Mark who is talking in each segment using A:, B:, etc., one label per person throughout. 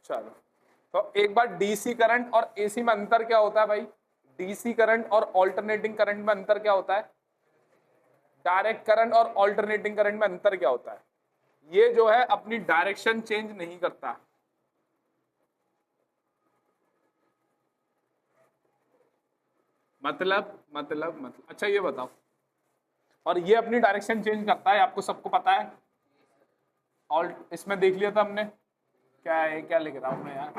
A: चलो, तो एक बार डीसी करंट और एसी में अंतर क्या होता है भाई? डीसी करंट और ऑल्टरनेटिंग करंट में अंतर क्या होता है? डायरेक्ट करंट और ऑल्टरनेटिंग करंट में अंतर क्या होता है? ये जो है अपनी डायरेक्शन चेंज नहीं करता। मतलब अच्छा ये बताओ, और ये अपनी डायरेक्शन चेंज करता है, आपको सबको पता है। और इसमें देख लिया था हमने, क्या है, क्या लिख रहा हूं मैं यार,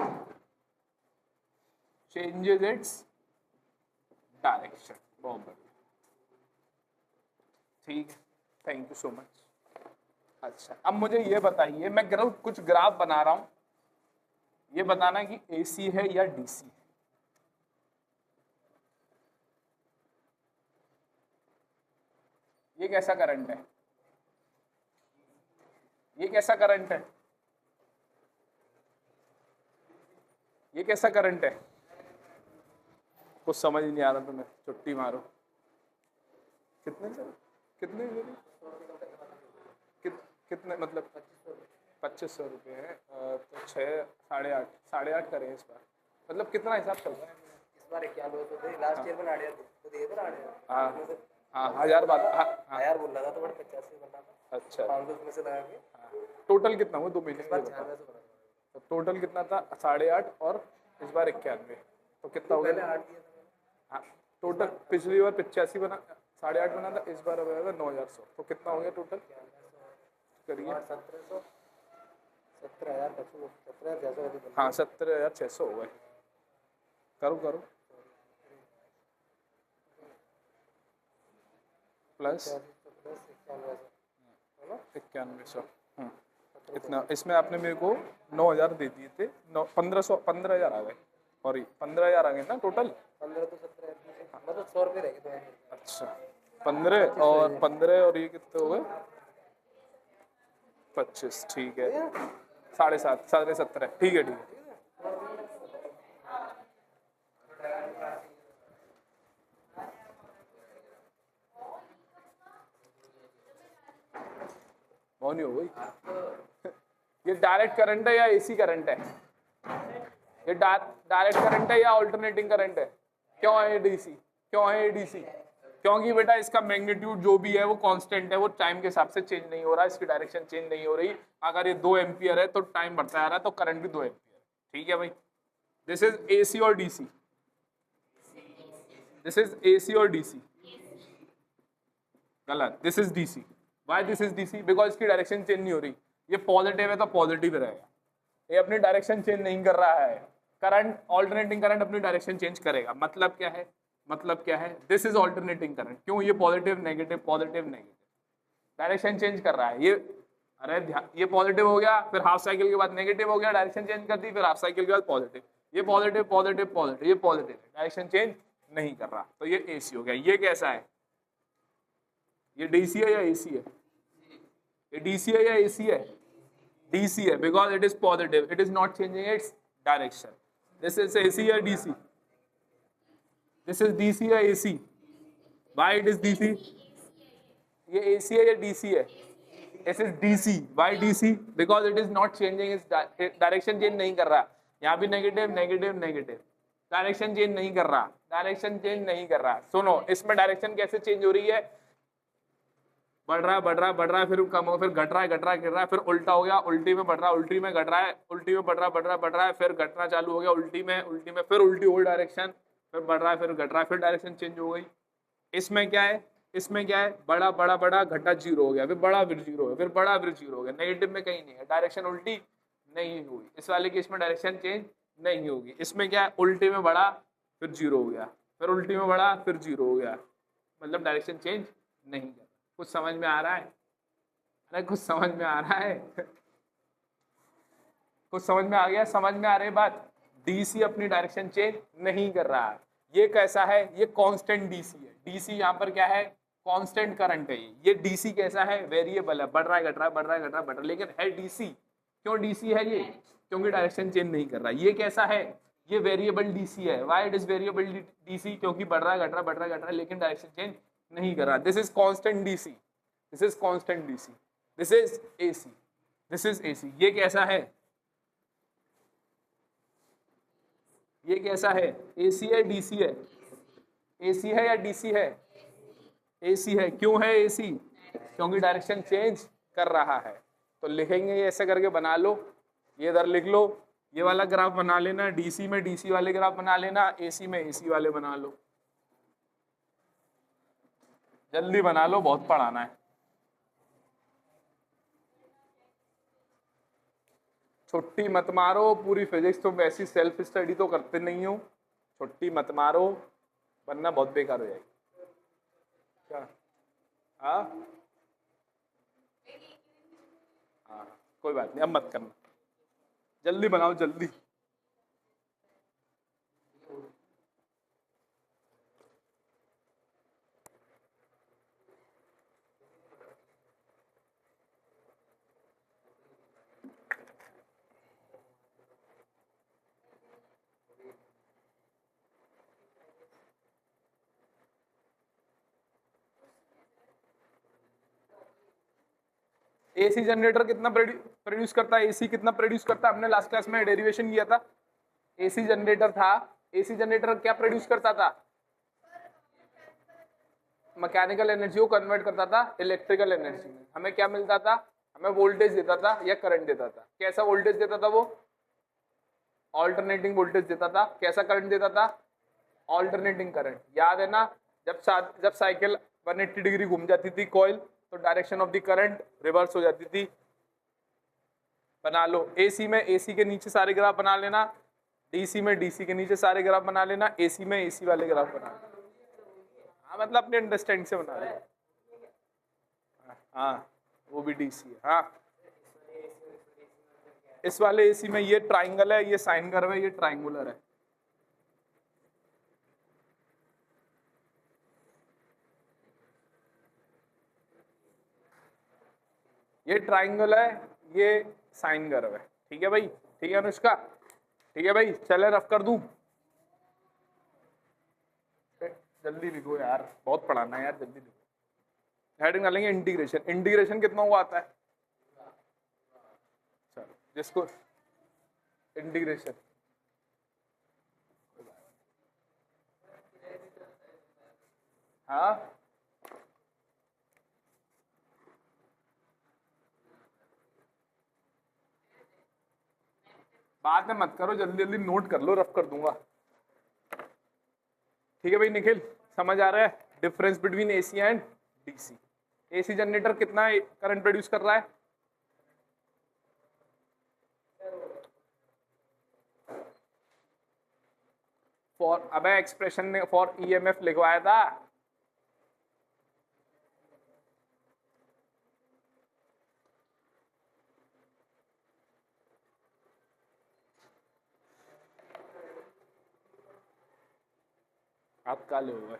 A: चेंजेस इट्स डायरेक्शन। बहुत बढ़िया, ठीक है, थैंक यू सो मच। अच्छा, अब मुझे ये बताइए, मैं कुछ ग्राफ बना रहा हूं, ये बताना कि एसी है या डीसी। ये कैसा करंट है? ये कैसा करंट है? ये कैसा करंट है? कुछ समझ नहीं आ रहा तुम्हें, छुट्टी मारो। कितने कितने कितने मतलब 2500 रुपये है, तो 6 8.5 करें इस बार, मतलब कितना हिसाब चल रहा है
B: इस बार? 91 तो थे लास्ट ईयर में, नाड़िया तो दिए थे नाड़िया।
A: हाँ हाँ, 1000 बात, हाँ
B: यार बोल रहा था तो बड़ा 85 बनना था।
A: अच्छा,
B: 500 उसमें से लगा के।
A: टोटल कितना हुआ 2 महीने
B: इस
A: में?
B: बार 96 बना।
A: तो टोटल कितना था? 8.5 और इस बार 91, तो कितना हो
B: पहले
A: गया?
B: 8 दिए थे।
A: हाँ, टोटल पिछली बार 85 बना, 8.5 बना था, इस बार हो 9100, तो कितना हो गया टोटल? करिए
B: 1700, 17,600।
A: हाँ 17,600 हो गए। करो करो, प्लस 9100, इतना। इसमें आपने मेरे को 9000 दे दिए थे, 15,000 आ गए, और 15,000 आ गए ना टोटल।
B: 15 तो 17 मतलब 100 रुपये रह गए।
A: अच्छा, 15 और ये कितने हो गए? 25, ठीक है, 7.5 17.5, ठीक है ठीक है। नहीं हो गई। ये डायरेक्ट करंट है या एसी करंट है? ये डायरेक्ट करंट है या ऑल्टरनेटिंग करंट है? क्यों है ये डीसी? क्यों है ये डीसी? क्योंकि बेटा इसका मैग्नीट्यूड जो भी है वो कांस्टेंट है, वो टाइम के हिसाब से चेंज नहीं हो रहा, इसकी डायरेक्शन चेंज नहीं हो रही। अगर ये 2 एम्पियर है तो टाइम बढ़ता जा रहा है, तो करंट भी 2 एम्पियर, ठीक है भाई। दिस इज एसी और डीसी, दिस इज एसी और डीसी, गलत, this is DC. Why this is DC? Because इसकी डायरेक्शन चेंज नहीं हो रही। ये पॉजिटिव है तो पॉजिटिव रहेगा, ये अपनी डायरेक्शन चेंज नहीं कर रहा है। करंट, ऑल्टरनेटिंग करंट अपनी डायरेक्शन चेंज करेगा। मतलब क्या है? मतलब क्या है? This is alternating current. क्यों? ये positive negative positive negative, direction change कर रहा है ये। अरे ध्यान, ये पॉजिटिव हो गया, फिर हाफ साइकिल के बाद नेगेटिव हो गया, डायरेक्शन चेंज कर दी, फिर हाफ साइकिल के बाद पॉजिटिव। ये पॉजिटिव पॉजिटिव पॉजिटिव, ये पॉजिटिव है, डायरेक्शन चेंज नहीं कर रहा, तो ये एसी हो गया। ये कैसा है? ये डीसी है या एसी है? ये डीसी है या एसी है? डीसी है, because it is positive, it is not changing its direction. This is AC या डीसी? दिस इज डीसी या AC? Why it is DC? ये एसी है या डीसी है? This is DC. Why DC? Because it is not changing its direction, change नहीं कर रहा। यहाँ भी negative negative negative, direction change नहीं कर रहा, डायरेक्शन चेंज नहीं कर रहा। सुनो, इसमें डायरेक्शन कैसे चेंज हो रही है? बढ़ रहा है बढ़ रहा है बढ़ रहा है, फिर कम हो, फिर घट रहा है घट रहा है गिर रहा है, फिर उल्टा हो गया, उल्टी में बढ़ रहा है, उल्टी में घट रहा है, उल्टी में बढ़ रहा है बढ़ रहा है बढ़ रहा है, फिर घटना चालू हो गया, उल्टी में फिर उल्टी होल डायरेक्शन, फिर बढ़ रहा है फिर घट रहा है, फिर डायरेक्शन चेंज हो गई। इसमें क्या है? इसमें क्या है? बड़ा बड़ा बड़ा घटा जीरो हो गया, फिर बड़ा फिर जीरो हो गया, फिर बड़ा फिर जीरो हो गया। नेगेटिव में कहीं नहीं है, डायरेक्शन उल्टी नहीं हुई। इस वाले की इसमें डायरेक्शन चेंज नहीं होगी। इसमें क्या है? उल्टी में बढ़ा फिर जीरो हो गया, फिर उल्टी में बढ़ा फिर जीरो हो गया, मतलब डायरेक्शन चेंज नहीं कर। कुछ समझ में आ रहा है? अरे कुछ समझ में आ रहा है? कुछ समझ में आ गया? समझ में आ रही बात? डीसी अपनी डायरेक्शन चेंज नहीं कर रहा है। ये कैसा है? ये कांस्टेंट डीसी है। डीसी यहाँ पर क्या है? कांस्टेंट करंट है। ये डीसी कैसा है? वेरिएबल है, बढ़ रहा है घट रहा है बढ़ रहा है घट रहा है बढ़ रहा है, लेकिन है डीसी। क्यों डीसी है ये? क्योंकि डायरेक्शन चेंज नहीं कर रहा। ये कैसा है? ये वेरिएबल डीसी है। Why it is variable DC? क्योंकि बढ़ रहा है घट रहा है बढ़ रहा है घट रहा है, लेकिन डायरेक्शन चेंज नहीं कर रहा। This is constant DC, this is constant DC, this is AC, this is AC. ये कैसा है? ये कैसा है, एसी है डीसी है, एसी है या डीसी है, एसी है। क्यों है एसी, क्योंकि डायरेक्शन चेंज कर रहा है। तो लिखेंगे ये ऐसे करके बना लो, ये इधर लिख लो, ये वाला ग्राफ बना लेना, डीसी में डीसी वाले ग्राफ बना लेना, एसी में एसी वाले बना लो। जल्दी बना लो, बहुत पढ़ाना है। छुट्टी मत मारो, पूरी फिजिक्स तो वैसी सेल्फ स्टडी तो करते नहीं हो, छुट्टी मत मारो वरना बहुत बेकार हो जाएगी। क्या हाँ हाँ कोई बात नहीं, अब मत करना, जल्दी बनाओ जल्दी। एसी जनरेटर कितना प्रोड्यूस करता है, एसी कितना प्रोड्यूस करता है, हमने लास्ट क्लास में डेरिवेशन किया था। एसी जनरेटर था, एसी जनरेटर क्या प्रोड्यूस करता था, मैकेनिकल एनर्जी को कन्वर्ट करता था इलेक्ट्रिकल एनर्जी में। हमें क्या मिलता था, हमें वोल्टेज देता था या करंट देता था। कैसा वोल्टेज देता था वो, ऑल्टरनेटिंग वोल्टेज देता था। कैसा करंट देता था, ऑल्टरनेटिंग करंट। याद है ना, जब साइकिल 180 डिग्री घूम जाती थी कॉइल, तो direction of the current reverse हो जाती थी। बना लो। एसी में एसी के नीचे सारे ग्राफ बना लेना, डीसी में डीसी के नीचे सारे ग्राफ बना लेना, एसी में एसी वाले ग्राफ बना लेना। हाँ मतलब अपने अंडरस्टैंडिंग से बना लेना। हाँ वो भी डीसी है। हाँ इस वाले एसी में ये ट्राइंगल है, ये साइन कर्व है, ये ट्राइंगुलर है। ये ट्राइंगल है, ये साइन कर्व है। ठीक है भाई, ठीक है अनुष्का, ठीक है भाई। चले रफ कर दूं, जल्दी लिखो यार, बहुत पढ़ाना है यार, जल्दी लिखो। हेडिंग डालेंगे इंटीग्रेशन। इंटीग्रेशन कितना हुआ आता है, चलो जिसको इंटीग्रेशन हाँ बाद में मत करो, जल्दी जल्दी नोट कर लो, रफ कर दूंगा। ठीक है भाई निखिल, समझ आ रहा है difference between AC and DC. AC generator कितना करंट प्रोड्यूस कर रहा है, फॉर अबे एक्सप्रेशन ने फॉर ईएमएफ लिखवाया था। आप काले हो गए।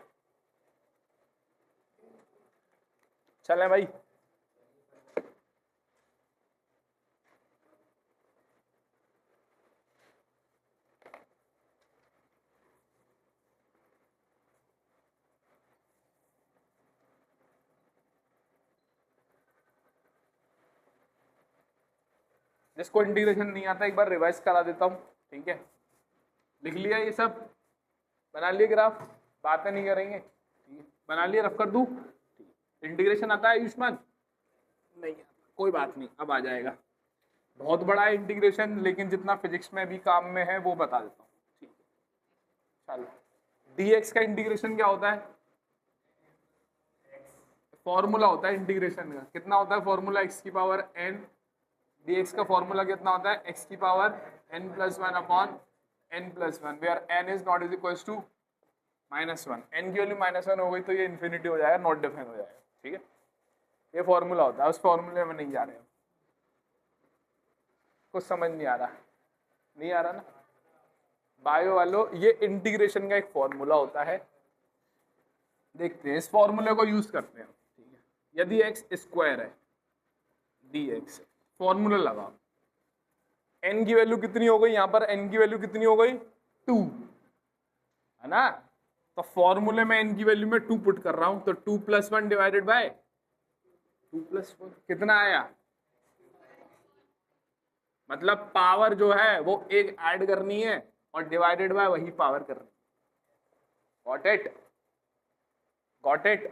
A: चले भाई, जिसको इंटीग्रेशन नहीं आता एक बार रिवाइज करा देता हूँ। ठीक है, लिख लिया ये सब, बना लिए ग्राफ, बातें नहीं करेंगे। ठीक है, बना लिया, रफ कर दूं। इंटीग्रेशन आता है आयुष्मान, नहीं आता, कोई बात नहीं, अब आ जाएगा। बहुत बड़ा है इंटीग्रेशन, लेकिन जितना फिजिक्स में भी काम में है वो बता देता हूँ। ठीक है चलो, dx का इंटीग्रेशन क्या होता है, फॉर्मूला होता है इंटीग्रेशन का। कितना होता है फॉर्मूला, x की पावर n, dx का फॉर्मूला कितना होता है, x की power n+1 upon n+1, where n is not is equals to -1। n की वैल्यू -1 हो गई तो ये इन्फिनिटी हो जाएगा, नॉट डिफाइन हो जाएगा। ठीक है, ये फॉर्मूला होता है, उस फॉर्मूले में नहीं जा रहे हैं, कुछ समझ नहीं आ रहा, नहीं आ रहा ना बायो वालों। ये इंटीग्रेशन का एक फॉर्मूला होता है, देखते हैं, इस फॉर्मूले को यूज करते हैं। ठीक है, यदि x स्क्वायर है dx, फॉर्मूला लगाओ, n की वैल्यू कितनी हो गई, यहाँ पर n की वैल्यू कितनी हो गई 2 है ना, तो फॉर्मूले में n की वैल्यू में 2 पुट कर रहा हूं, तो 2 + 1 डिवाइडेड बाय 2 + 1 कितना आया, मतलब पावर जो है वो एक ऐड करनी है और डिवाइडेड बाय वही पावर कर रही। Got it.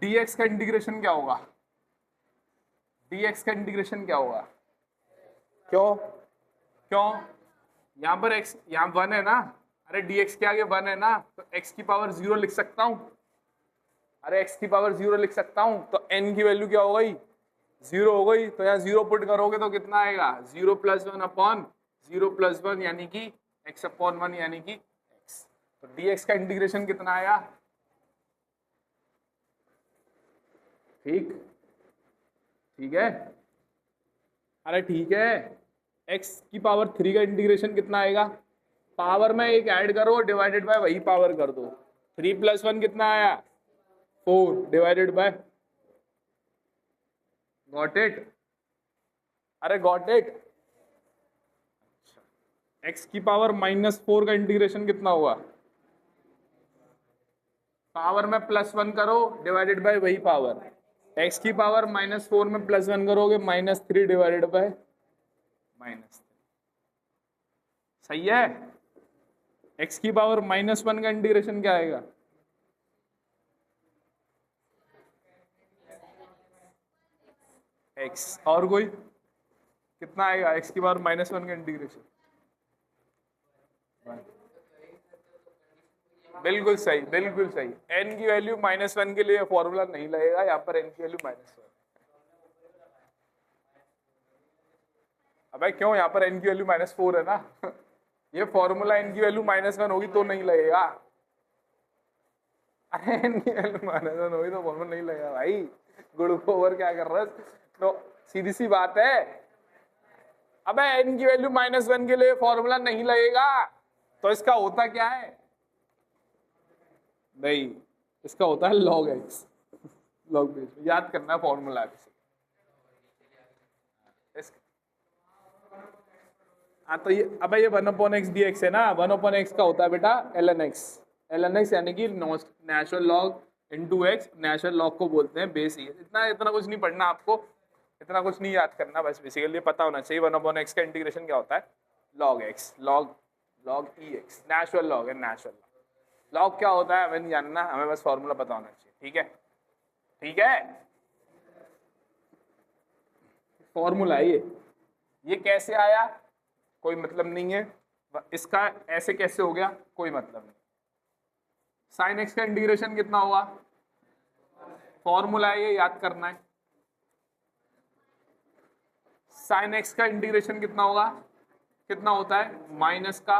A: dx का इंटीग्रेशन क्या होगा? dx का इंटीग्रेशन क्या होगा? क्यों यहाँ पर x यहाँ 1 है ना, अरे dx के आगे 1 है ना, तो x की पावर 0 लिख सकता हूँ। अरे x की पावर 0 लिख सकता हूँ, तो n की वैल्यू क्या हो गई? 0 हो गई। तो यहाँ 0 पुट करोगे तो कितना आएगा? 0 + 1 अपॉन 0 + 1 यानी कि x अपॉन 1 यानी कि x। तो dx का इंटीग्रेशन कितना आया? ठीक है, अरे ठीक है। x की पावर 3 का इंटीग्रेशन कितना आएगा? पावर में एक ऐड करो, डिवाइडेड बाय वही पावर कर दो। 3 + 1 कितना आया? 4 डिवाइडेड बाय। Got it? अरे गॉट इट। x की पावर -4 का इंटीग्रेशन कितना हुआ? पावर में +1 करो, डिवाइडेड बाय वही पावर। x की पावर -4 में +1 करोगे -3 डिवाइडेड बाय -3। सही है। x की पावर -1 का इंटीग्रेशन क्या आएगा? x। और कोई कितना आएगा x की पावर -1 का इंटीग्रेशन? बिल्कुल सही, बिल्कुल सही। n की वैल्यू -1 के लिए फॉर्मूला नहीं लगेगा, यहाँ पर n की वैल्यू -1। अबे क्यों? यहाँ पर n की वैल्यू -4 है ना। ये फॉर्मूला n की वैल्यू -1 होगी तो नहीं लगेगा। अरे n की वैल्यू -1 होगी तो फॉर्मूला नहीं लगेगा भाई। गुड़ को ओवर क्या कर रहा है? तो सीधी सी बात है। अबे n की वैल्यू -1 के लिए फॉर्मूला नहीं लगेगा, तो इसका होता क्या है? नहीं, इसका होता है log x। log बेस याद करना फॉर्मूला। हाँ तो ये अबे ये 1/x dx है ना, 1/x का होता है बेटा ln x। ln x यानी कि natural log into x. Natural log को बोलते हैं बेस। ही इतना कुछ नहीं पढ़ना आपको, इतना कुछ नहीं याद करना, बस बेसिकली पता होना चाहिए 1/x का इंटीग्रेशन क्या होता है। log x, log ex, natural log है। नेचुरल लॉग क्या होता है हमें नहीं जानना, हमें बस फॉर्मूला पता होना चाहिए। ठीक है, ठीक है। फॉर्मूला है ये कैसे आया कोई मतलब नहीं है, इसका ऐसे कैसे हो गया कोई मतलब नहीं। साइन एक्स का इंटीग्रेशन कितना होगा? फॉर्मूला है ये, याद करना है। साइन एक्स का इंटीग्रेशन कितना होगा? कितना होता है? माइनस का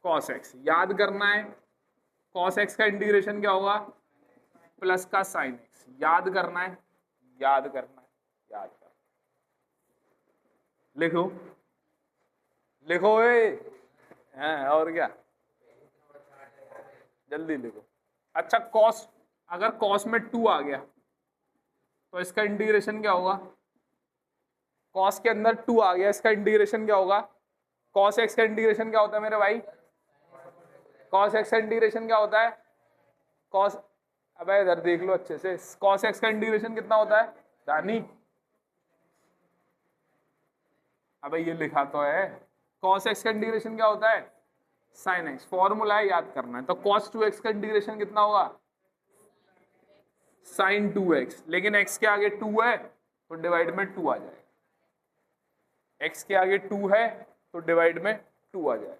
A: कॉस एक्स। याद करना है। कॉस एक्स का इंटीग्रेशन क्या होगा? प्लस का साइन एक्स। याद करना है, याद करना है, याद करना। लिखो लिखो हैं और क्या, जल्दी लिखो। अच्छा कॉस, अगर कॉस में 2 आ गया तो इसका इंटीग्रेशन क्या होगा? कॉस के अंदर 2 आ गया, इसका इंटीग्रेशन क्या होगा? कॉस एक्स का इंटीग्रेशन क्या होता है मेरे भाई? कॉस एक्स का इंटीग्रेशन क्या होता है? कॉस, अबे इधर देख लो अच्छे से। कॉस एक्स का इंटीग्रेशन कितना होता है दानी? अबे ये लिखा तो है। कॉस एक्स का इंटीग्रेशन क्या होता है? Sine x. फॉर्मूला है, याद करना है। तो कॉस 2x का इंटीग्रेशन कितना होगा? Sign 2x। लेकिन x के आगे 2 है तो डिवाइड में 2 आ जाएगा। x के आगे 2 है तो डिवाइड में 2 आ जाएगा।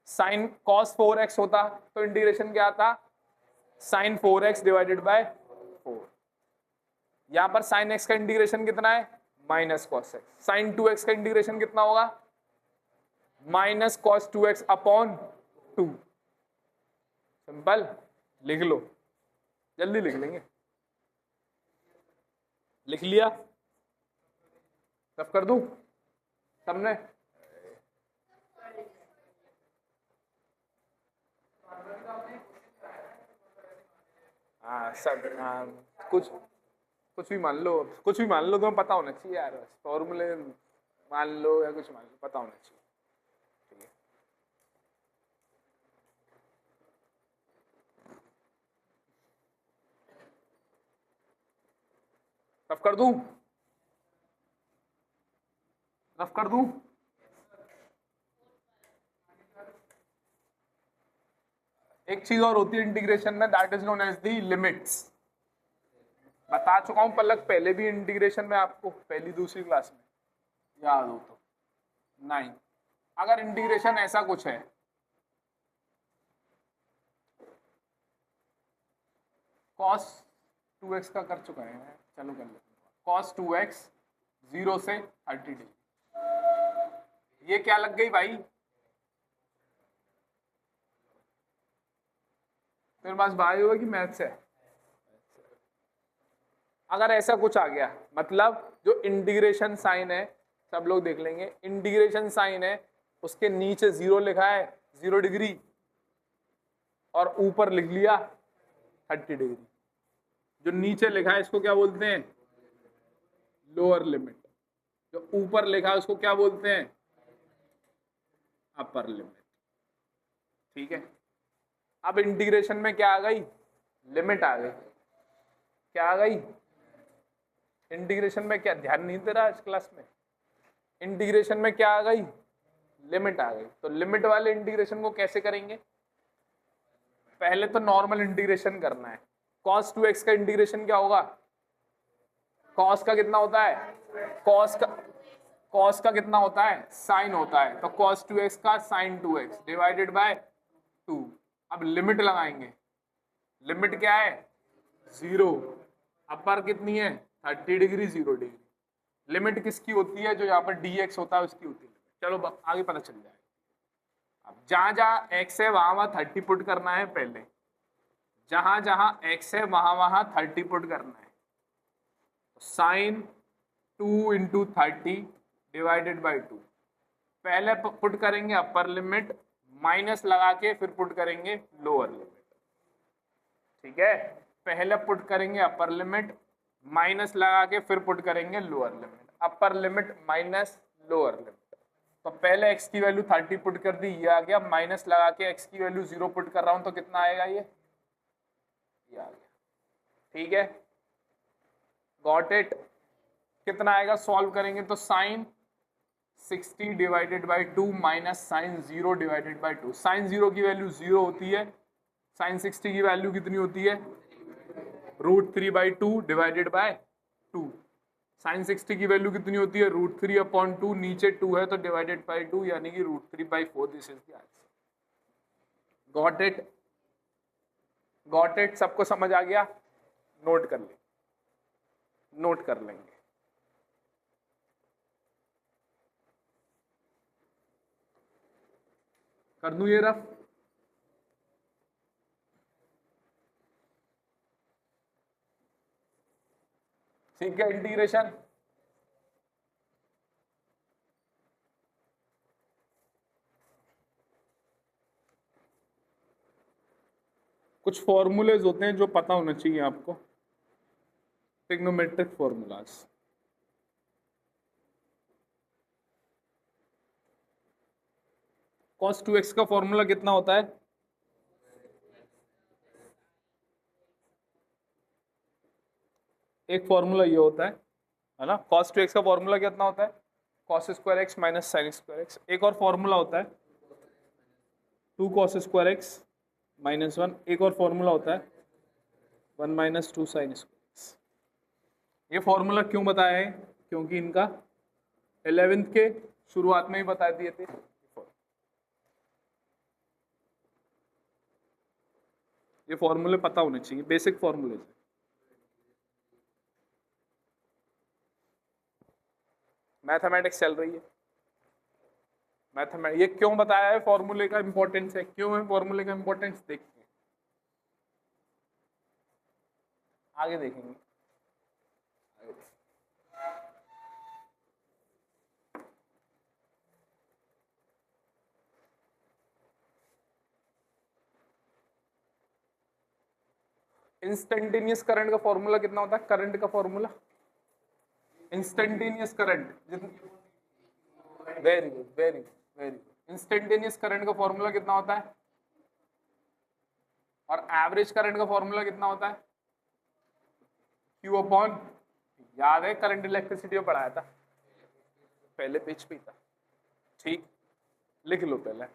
A: साइन कॉस 4x होता तो इंटीग्रेशन क्या आता? Sine 4x divided by 4। यहां पर साइन x का इंटीग्रेशन कितना है? Minus cos x. Sign 2x का इंटीग्रेशन कितना होगा? Minus cos 2x upon 2। Simple, लिख लो, जल्दी लिख लेंगे। लिख लिया? रफ कर दूं सबने? हाँ सब, कुछ भी मान लो, कुछ भी मान लो, तुम्हें पता होना चाहिए यार। फॉर्मूले मान लो या कुछ मान लो, पता होना चाहिए। ठीक है, रफ कर दूं? रफ कर दूं? एक चीज और होती है इंटीग्रेशन में, that is known as the limits. बता चुका हूं पलक पहले भी इंटीग्रेशन में आपको, पहली दूसरी क्लास में याद हो तो। नहीं, अगर इंटीग्रेशन ऐसा कुछ है, cos 2x का कर चुका है, चलो कर लेते हैं। cos 2x 0 से 30 डिग्री, ये क्या लग गई भाई? तेरे पास बायो है कि मैथ्स है? अगर ऐसा कुछ आ गया, मतलब जो इंटीग्रेशन साइन है, सब लोग देख लेंगे, इंटीग्रेशन साइन है उसके नीचे 0 लिखा है 0 डिग्री, और ऊपर लिख लिया 30 डिग्री। जो नीचे लिखा है इसको क्या बोलते हैं? Lower limit. जो ऊपर लिखा है उसको क्या बोलते हैं? Upper limit. ठीक है, अब इंटीग्रेशन में क्या आ गई? लिमिट आ गई। क्या आ गई? इंटीग्रेशन में क्या, ध्यान नहीं दे रहा आज क्लास में? इंटीग्रेशन में क्या आ गई? लिमिट आ गई। तो लिमिट वाले इंटीग्रेशन को कैसे करेंगे? पहले तो नॉर्मल इंटीग्रेशन करना है। cos 2x का इंटीग्रेशन क्या होगा? cos का कितना होता है? cos का कितना होता है? साइन होता है। तो cos 2x का sin 2x डिवाइडेड बाय 2। अब लिमिट लगाएंगे। लिमिट क्या है? 0। अपर कितनी है? 30 डिग्री 0 डिग्री। लिमिट किसकी होती है? जो यहाँ पर dx होता है उसकी होती है। चलो आगे पता चल जाएगा। अब जहां जहां x है वहां वहां 30 पुट करना है। पहले जहां जहां x है वहां वहां 30 पुट करना है। Sine 2 into 30 divided by 2। पहले पुट करेंगे अपर लिमिट, माइनस लगा के फिर पुट करेंगे लोअर लिमिट। ठीक है, पहले पुट करेंगे अपर लिमिट, माइनस लगा के फिर पुट करेंगे lower limit. Upper limit minus lower limit. तो पहले x की वैल्यू 30 पुट कर दी, ये आ गया। माइनस लगा के x की वैल्यू 0 पुट कर रहा हूं तो कितना आएगा? ये आ गया। ठीक है, गॉट इट? कितना आएगा सॉल्व करेंगे तो? Sine 60 divided by 2 minus sine 0 divided by 2। Sine 0 की वैल्यू 0 होती है, साइन 60 की वैल्यू कितनी होती है? √3/2 डिवाइडेड बाय 2। साइन 60 की वैल्यू कितनी होती है? √3/2। नीचे 2 है तो डिवाइडेड बाय 2, यानी कि √3/4। This is the answer. Got it? Got it? सबको समझ आ गया? नोट कर ले, नोट कर लेंगे। कर दूं ये रफ? ठीक है, इंटीग्रेशन कुछ फॉर्मूलेज होते हैं जो पता होना चाहिए आपको, ट्रिग्नोमेट्रिक फॉर्मूलाज। cos 2x का फॉर्मूला कितना होता है? एक फॉर्मूला ये होता है ना? cos 2x का फॉर्मूला कितना होता है? cos square x minus sine square x. एक और फॉर्मूला होता है 2 cos स्क्वायर एक्स माइनस 1। एक और फॉर्मूला होता है 1 माइनस 2 साइन स्क्वायर एक्स। ये फॉर्मूला क्यों बताया है? क्योंकि इनका 11th के शुरुआत में ही बता दिए थे। ये फॉर्मूले पता होने चाहिए, बेसिक फॉर्मूले। मैथमेटिक्स चल रही है, मैथमेटिक्स। ये क्यों बताया है? फॉर्मूले का इंपॉर्टेंस है। क्यों है फॉर्मूले का इंपॉर्टेंस? देखते हैं, आगे देखेंगे। इंस्टेंटेनियस करंट का फॉर्मूला कितना होता है? करंट का formula, instantaneous current. Very good, very good, very good. Instantaneous current का फॉर्मूला कितना होता है? और एवरेज करंट का फॉर्मूला कितना होता है? Q अपॉन, याद है करंट इलेक्ट्रिसिटी में पढ़ाया था, पहले पेज पे था। ठीक, लिख लो पहले।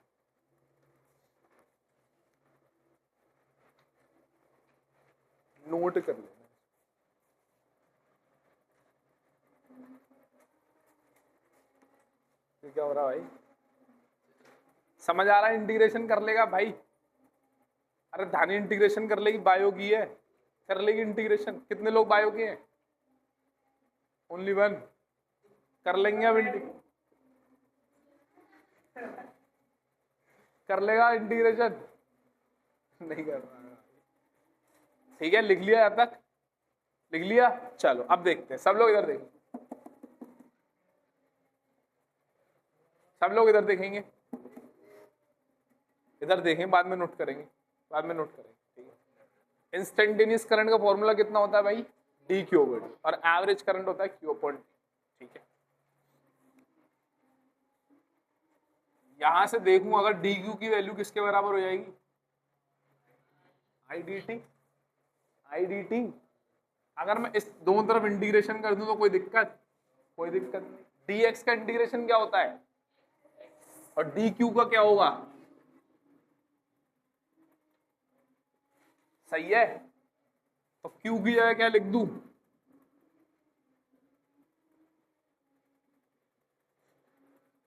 A: नोट कर लेना। ये क्या हो रहा है भाई? समझ आ रहा है? इंटीग्रेशन कर लेगा भाई। अरे धानी इंटीग्रेशन कर लेगी, बायो की है, कर लेगी इंटीग्रेशन। कितने लोग बायो के हैं? Only one. कर लेंगे अब कर लेगा इंटीग्रेशन? नहीं कर रहा। ठीक है, लिख लिया यहाँ तक? लिख लिया? चलो अब देखते हैं। सब लोग इधर देखें, सब लोग इधर देखेंगे, इधर देखें, बाद में नोट करेंगे, बाद में नोट करेंगे। ठीक है, इंस्टेंटेनियस करंट का फॉर्मूला कितना होता है भाई? डी क्यू ओवर डी, और एवरेज करंट होता है क्यू अपॉन टी। ठीक है, यहां से देखूं अगर डी क्यू की वैल्यू किसके बराबर हो जाएगी? आई डी टी। आई डी टी अगर मैं इस दोनों तरफ इंटीग्रेशन कर दूं तो कोई दिक्कत? कोई दिक्कत नहीं। डी एक्स का इंटीग्रेशन क्या होता है और डी क्यू का क्या होगा? सही है, तो क्यू की जगह क्या लिख दूं?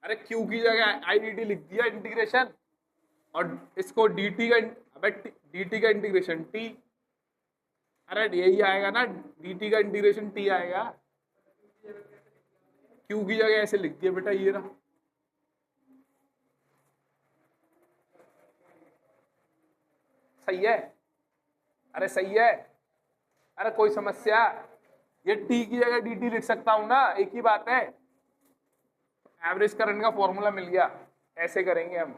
A: अरे क्यू की जगह आई डी टी लिख दिया इंटीग्रेशन, और इसको डी टी का, अबे डी टी का इंटीग्रेशन टी। अरे यही आएगा ना, डी टी का इंटीग्रेशन टी आएगा। क्यू की जगह ऐसे लिख दिया बेटा, ये रहा। सही है? अरे सही है? अरे कोई समस्या? ये टी की जगह डी टी लिख सकता हूं ना, एक ही बात है। एवरेज करंट का फॉर्मूला मिल गया। ऐसे करेंगे हम,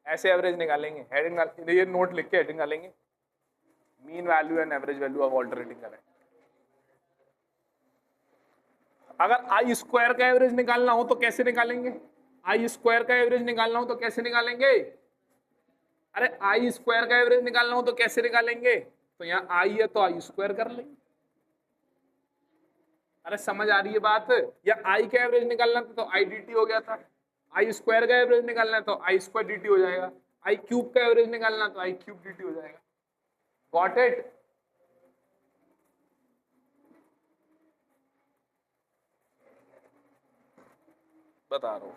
A: ऐसे एवरेज निकालेंगे। हेडिंग, ये नोट लिख के हेडिंग डालेंगे, mean value and average value of alternating current. अगर आई स्क्वायर का एवरेज निकालना हो तो कैसे निकालेंगे? आई स्क्वायर का एवरेज निकालना हो तो कैसे निकालेंगे? अरे आई स्क्वायर का एवरेज निकालना हो तो कैसे निकालेंगे? तो यहाँ आई है तो आई स्क्वायर कर लेंगे। अरे समझ आ रही है बात? या आई का एवरेज निकालना था तो आई डी टी हो गया था, आई स्क्वायर का एवरेज निकालना है तो आई स्क्वायर डी टी हो जाएगा, आई क्यूब का एवरेज निकालना तो आई क्यूब डी टी हो जाएगा। Got it? बता रहा हूं।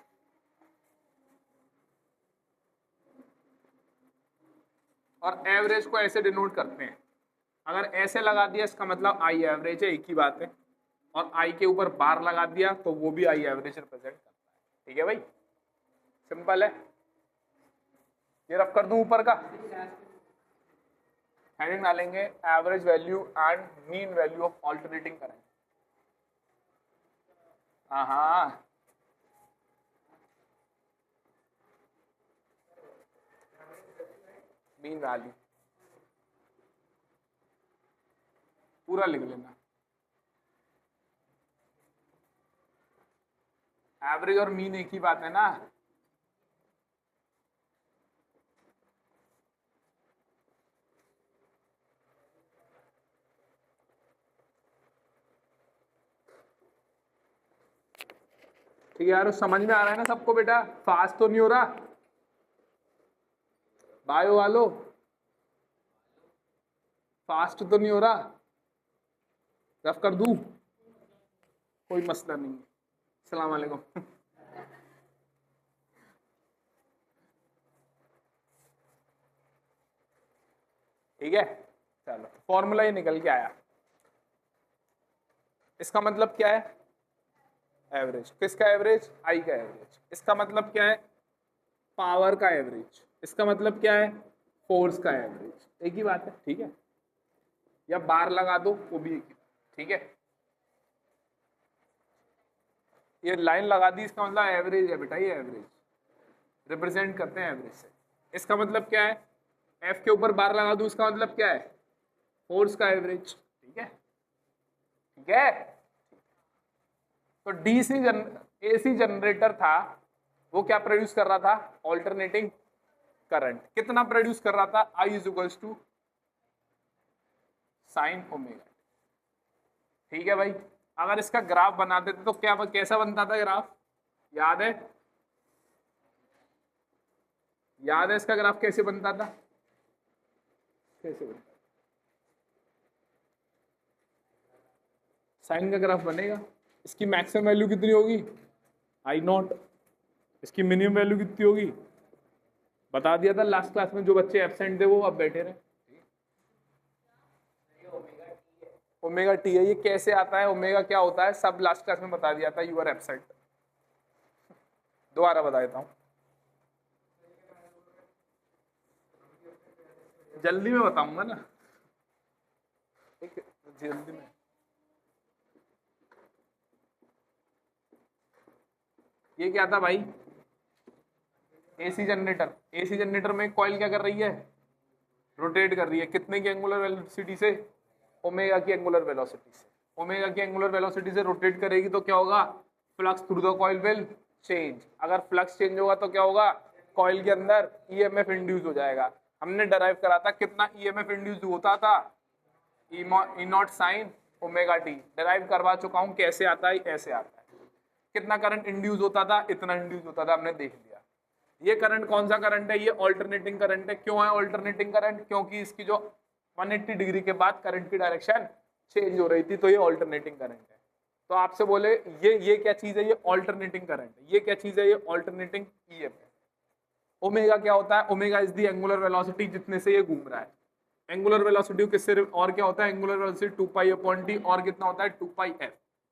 A: और एवरेज को ऐसे डिनोट करते हैं, अगर ऐसे लगा दिया इसका मतलब आई एवरेज है, एक ही बात है। और आई के ऊपर बार लगा दिया तो वो भी आई एवरेज रिप्रेजेंट करता है। ठीक है भाई, सिंपल है। ये रफ कर दूं ऊपर का, हेडिंग डालेंगे average value and mean value of alternating current. हाँ, मीन वैल्यू पूरा लिख लेना। एवरेज और मीन एक ही बात है ना? ठीक है यार, समझ में आ रहा है ना सबको बेटा? फास्ट तो नहीं हो रहा? बायो वालो फास्ट तो नहीं हो रहा? रफ कर दूं? कोई मसला नहीं है। अस्सलाम वालेकुम। ठीक है, चलो फॉर्मूला ही निकल के आया। इसका मतलब क्या है? एवरेज। किसका एवरेज? आई का एवरेज। इसका मतलब क्या है? पावर का एवरेज। इसका मतलब क्या है? फोर्स का एवरेज। एक ही बात है। ठीक है, या बार लगा दो वो भी एक ही। ठीक है, ये लाइन लगा दी, इसका मतलब एवरेज है बेटा, ये एवरेज रिप्रेजेंट करते हैं एवरेज से। इसका मतलब क्या है? एफ के ऊपर बार लगा दूं, इसका मतलब क्या है? फोर्स का एवरेज। ठीक है, ठीक है। तो डीसी एसी जनरेटर था, वो क्या प्रोड्यूस कर रहा था? Alternating current. कितना प्रोड्यूस कर रहा था? I is equals to sine omega. ठीक है भाई, अगर इसका ग्राफ बनाते थे तो क्या, कैसा बनता था ग्राफ? याद है? याद है इसका ग्राफ कैसे बनता था? कैसे बनता था? साइन का ग्राफ बनेगा। इसकी मैक्सिमम वैल्यू कितनी होगी, आई नॉट। इसकी मिनिमम वैल्यू कितनी होगी, बता दिया था लास्ट क्लास में, जो बच्चे एब्सेंट थे वो अब बैठे रहे। ओमेगा टी है, ये कैसे आता है, ओमेगा क्या होता है, सब लास्ट क्लास में बता दिया था, यू आर एब्सेंट। दोबारा बता देता हूं, जल्दी में बताऊंगा ना, जल्दी में। ये क्या था भाई, एसी जनरेटर। एसी जनरेटर में कॉइल क्या कर रही है, रोटेट कर रही है, कितने की एंगुलर वेलोसिटी से, ओमेगा की एंगुलर वेलोसिटी से। ओमेगा की एंगुलर वेलोसिटी से रोटेट करेगी तो क्या होगा, flux through the coil will change. अगर फ्लक्स चेंज होगा तो क्या होगा, कॉइल के अंदर ईएमएफ इंड्यूस हो जाएगा। हमने डराइव करा था, कितना ईएमएफ इंड्यूस होता था, E not sine omega T. Derive करवा चुका हूं, कैसे आता है, ऐसे आता है। कितना करंट इंड्यूस होता था, इतना इंड्यूस होता था, हमने देख लिया। ये करंट कौन सा करंट है, ये ऑल्टरनेटिंग करंट है। क्यों है ऑल्टरनेटिंग करंट, क्योंकि इसकी जो 180 डिग्री के बाद करंट की डायरेक्शन चेंज हो रही थी, तो ये ऑल्टरनेटिंग करंट है। तो आपसे बोले ये क्या चीज है, ये ऑल्टरनेटिंग करंट है। ये क्या चीज है, ये ऑल्टरनेटिंग ईएमएफ। ओमेगा क्या होता है, omega is the angular velocity जितने से ये घूम रहा है। एंगुलर वेलोसिटी किससे, और क्या होता है, एंगुलर वेलोसिटी 2π/t, और कितना होता है 2πf।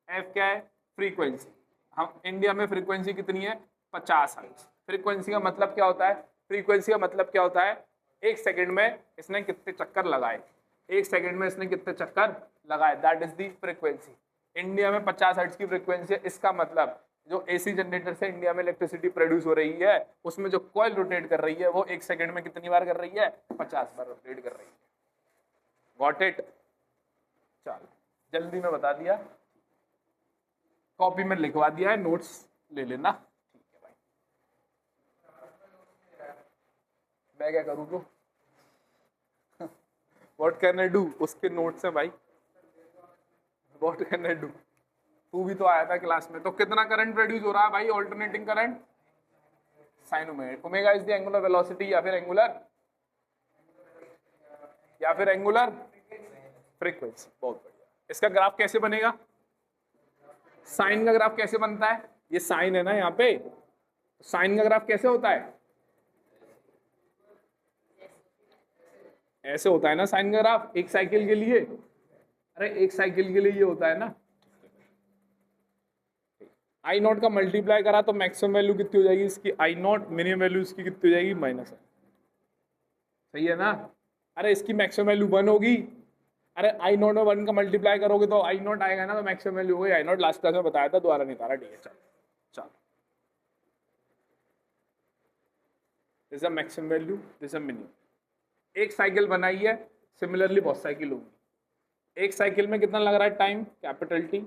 A: एफ क्या है, फ्रीक्वेंसी। हम इंडिया में फ्रीक्वेंसी कितनी है, 50 हर्ट्ज। फ्रीक्वेंसी का मतलब क्या होता है, फ्रीक्वेंसी का मतलब क्या होता है, एक सेकंड में इसने कितने चक्कर लगाए, एक सेकंड में इसने कितने चक्कर लगाए, that is the frequency. India में 50 हर्ट्ज की फ्रीक्वेंसी है। इसका मतलब जो एसी जनरेटर से इंडिया में इलेक्ट्रिसिटी प्रोड्यूस हो रही है, उसमें जो कॉइल रोटेट कर रही है वो एक सेकंड में कितनी बार कर रही है, 50 बार रोटेट कर रही है। Got it. चलो जल्दी में बता दिया, कॉपी में लिखवा दिया है, नोट्स ले लेना। ठीक है भाई, मैं क्या करूँ तो व्हाट कैन आई डू, उसके नोट्स है भाई, व्हाट कैन आई डू। तू भी तो आया था क्लास में। तो कितना करंट प्रोड्यूस हो रहा है भाई, alternating current, sine omega. Omega is the angular velocity, या फिर एंगुलर फ्रीक्वेंसी। बहुत बढ़िया। इसका ग्राफ कैसे बनेगा, साइन का ग्राफ कैसे बनता है, ये साइन है ना यहाँ पे, साइन का ग्राफ कैसे होता है, ऐसे होता है ना साइन का ग्राफ, एक साइकिल के लिए। अरे एक साइकिल के लिए ये होता है ना, आई नॉट का मल्टीप्लाई करा तो मैक्सिमम वैल्यू कितनी हो जाएगी इसकी, आई नॉट। मिनिमम वैल्यू इसकी कितनी हो जाएगी, -1। सही है ना। अरे इसकी मैक्सिमम वैल्यू 1 होगी। अरे आई नॉट में 1 का मल्टीप्लाई करोगे तो आई नॉट आएगा ना, तो मैक्सिमम वैल्यू होगी आई नॉट। लास्ट क्लास में बताया था, दोबारा नहीं तारा। ठीक है, चलो चलो, this is a maximum value, this is a minimum. एक साइकिल बनाई है, सिमिलरली बहुत साइकिल होगी। एक साइकिल में कितना लग रहा है टाइम, कैपिटल टी।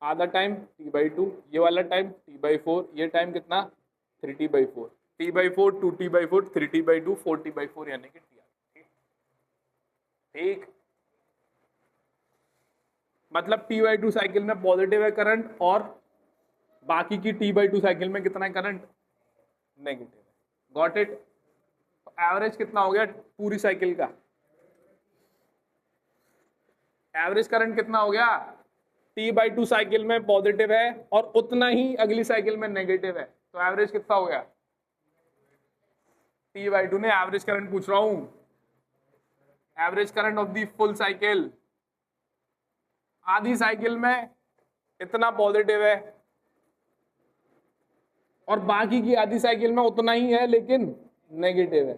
A: आधा टाइम T/2, ये वाला टाइम T/4, ये टाइम कितना 3T/4। T/4 2T/4 3T/2 4T/4 यानी कि T। ठीक, मतलब T/2 साइकिल में पॉजिटिव है करंट, और बाकी की T/2 साइकिल में कितना है करंट, नेगेटिव है। Got it. एवरेज कितना हो गया पूरी साइकिल का, एवरेज करंट कितना हो गया, T/2 साइकिल में पॉजिटिव है और उतना ही अगली साइकिल में नेगेटिव है, तो एवरेज कितना हो गया, T/2 ने एवरेज करंट पूछ रहा हूं, average current of the full cycle. आधी साइकिल में इतना पॉजिटिव है और बाकी की आधी साइकिल में उतना ही है लेकिन नेगेटिव है,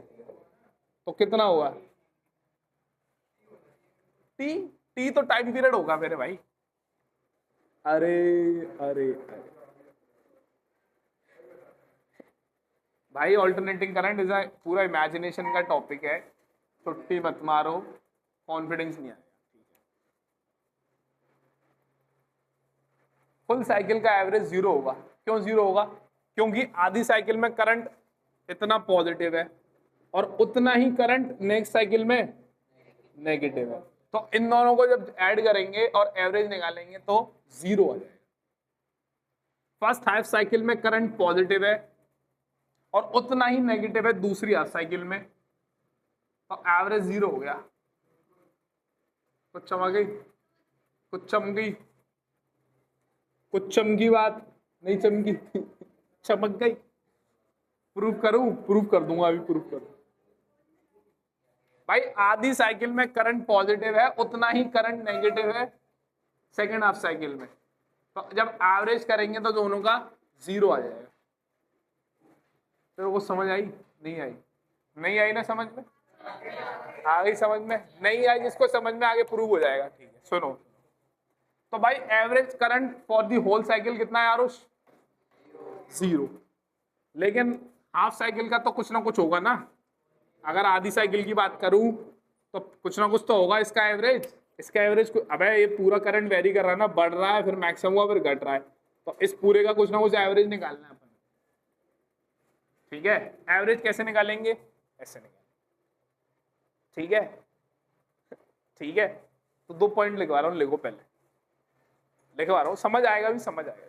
A: तो कितना हुआ, टी तो टाइम पीरियड होगा मेरे भाई। अरे अरे अरे भाई, ऑल्टरनेटिंग करंट इज पूरा इमेजिनेशन का टॉपिक है, छुट्टी मत मारो, कॉन्फिडेंस नहीं आएगा। फुल साइकिल का एवरेज 0 होगा। क्यों 0 होगा, क्योंकि आधी साइकिल में करंट इतना पॉजिटिव है और उतना ही करंट नेक्स्ट साइकिल में नेगेटिव है, तो इन दोनों को जब ऐड करेंगे और एवरेज निकालेंगे तो 0 आ जाएगा। फर्स्ट हाफ साइकिल में करंट पॉजिटिव है और उतना ही नेगेटिव है दूसरी हाफ साइकिल में, तो एवरेज 0 हो गया। कुछ समझ गई, कुछ चमकी बात नहीं चमकी चमक गई। प्रूव करूं? प्रूव कर दूंगा, अभी प्रूव करूं। भाई आधी साइकिल में करंट पॉजिटिव है, उतना ही करंट नेगेटिव है सेकेंड हाफ साइकिल में। तो जब एवरेज करेंगे तो दोनों का 0 आ जाएगा। फिर वो समझ आई? नहीं आई? नहीं आई ना समझ में? आ गई समझ में? नहीं आई जिसको समझ में आगे प्रूव हो जाएगा। ठीक है सुनो, तो भाई average current for the whole cycle कितना है आरुष? 0। लेकिन हाफ साइकिल का तो कुछ ना कुछ होगा ना। अगर आधी साइकिल की बात करूं तो कुछ ना कुछ तो होगा इसका एवरेज। इसका एवरेज अबे ये पूरा करंट वेरी कर रहा है ना, बढ़ रहा है फिर मैक्सिमम हुआ फिर घट रहा है, तो इस पूरे का कुछ ना कुछ एवरेज निकालना है अपन। ठीक है, एवरेज कैसे निकालेंगे? ऐसे निकालेंगे। ठीक है, ठीक है, तो 2 पॉइंट लिखवा रहा हूँ, लिखो पहले, लिखवा रहा हूँ, समझ आएगा भी, समझ आएगा।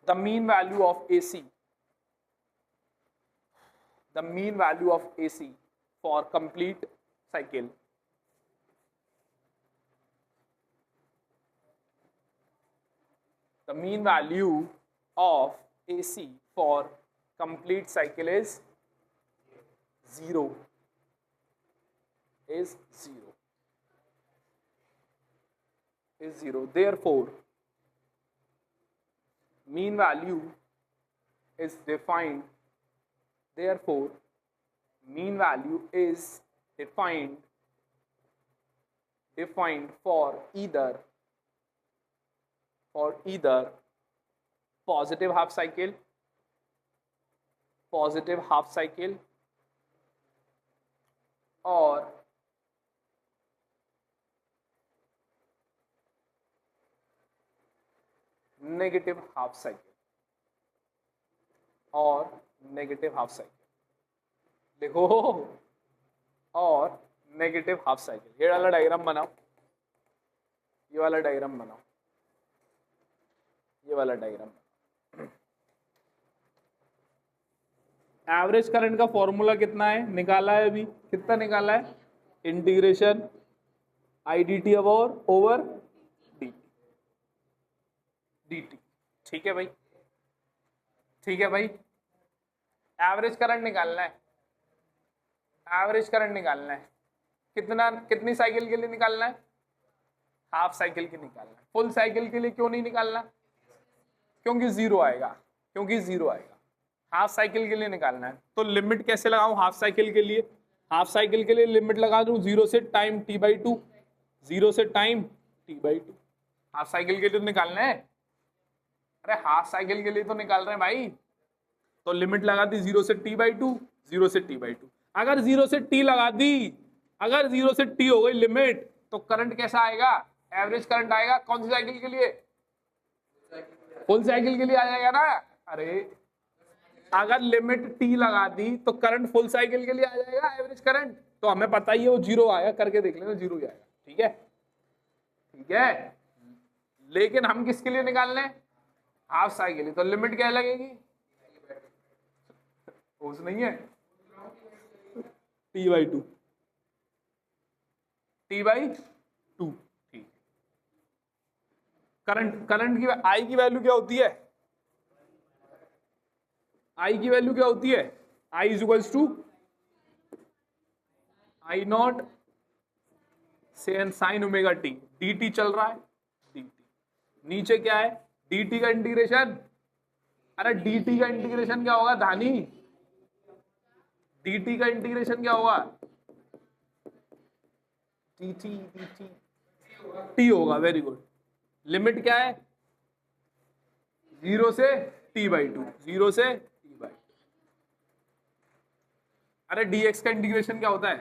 A: The mean value of AC, the mean value of AC for complete cycle the mean value of AC for complete cycle is 0, is 0, is 0. Therefore mean value is defined, therefore mean value is defined for either positive half cycle or negative half cycle, देखो, और negative half cycle. ये वाला diagram बनाओ, ये वाला diagram बनाओ, ये वाला डायग्राम। एवरेज करंट का फॉर्मूला कितना है? निकाला है अभी। कितना निकाला है? Integration IDT over DT। ठीक है भाई, ठीक है भाई। एवरेज करंट निकालना है, एवरेज करंट निकालना है। कितनी साइकिल के लिए निकालना है? हाफ साइकिल के निकालना है। फुल साइकिल के लिए क्यों नहीं निकालना? क्योंकि 0 आएगा, हाफ साइकिल के लिए निकालना है। तो लिमिट कैसे लगाऊं हाफ साइकिल के लिए? हाफ साइकिल के लिए लिमिट लगा दूं 0 से टाइम T/2, 0 से टाइम T/2। हाफ साइकिल के लिए तो निकालना है, अरे हाफ साइकिल के लिए तो निकाल रहे हैं भाई। तो लिमिट लगा दी 0 से T/2, 0 से T/2। अगर 0 से T लगा दी, अगर 0 से T हो गई लिमिट, तो करंट कैसा आएगा? एवरेज करंट आएगा। कौन सी साइकिल के लिए? फुल साइकिल के लिए आ जाएगा ना। अरे अगर लिमिट T लगा दी तो करंट फुल साइकिल के लिए आ जाएगा, एवरेज करंट। तो हमें पता ही है वो 0 आएगा, करके देख लेना 0 ही आएगा। ठीक है, ठीक है। लेकिन हम किसके लिए निकाल रहे हैं? Half cycle. तो लिमिट क्या लगेगी? उस नहीं है T/2, T/2। ठीक। करंट की I की वैल्यू क्या होती है? I की वैल्यू क्या होती है? I is equals to I0 sin omega t। dt चल रहा है, dt। नीचे क्या है? dt का इंटीग्रेशन। अरे dt का इंटीग्रेशन क्या होगा धानी? dt का इंटीग्रेशन क्या होगा? dt t होगा। Very good. लिमिट क्या है? 0 से T/2, 0 से T/2। अरे dx का इंटीग्रेशन क्या होता है?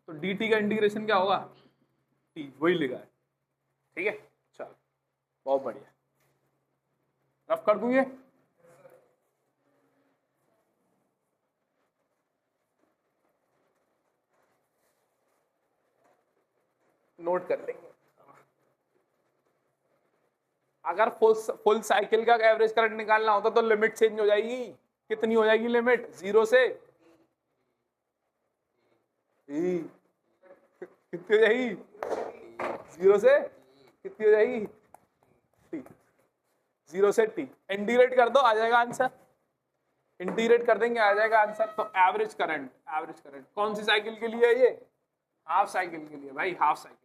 A: तो dt का इंटीग्रेशन क्या होगा? t, वही लिखा है। ठीक है, चलो बहुत बढ़िया। रफ कर दूं ये? नोट कर लेंगे। अगर फुल साइकिल का एवरेज करंट निकालना होता तो लिमिट चेंज हो जाएगी। कितनी हो जाएगी लिमिट? 0 से कितनी हो जाएगी? 0 से कितनी हो जाएगी टी, 0 से टी। इंटीग्रेट कर दो आ जाएगा आंसर, इंटीग्रेट कर देंगे आ जाएगा आंसर। तो एवरेज करंट कौन सी साइकिल के लिए है ये? हाफ साइकिल के लिए भाई, हाफ साइकिल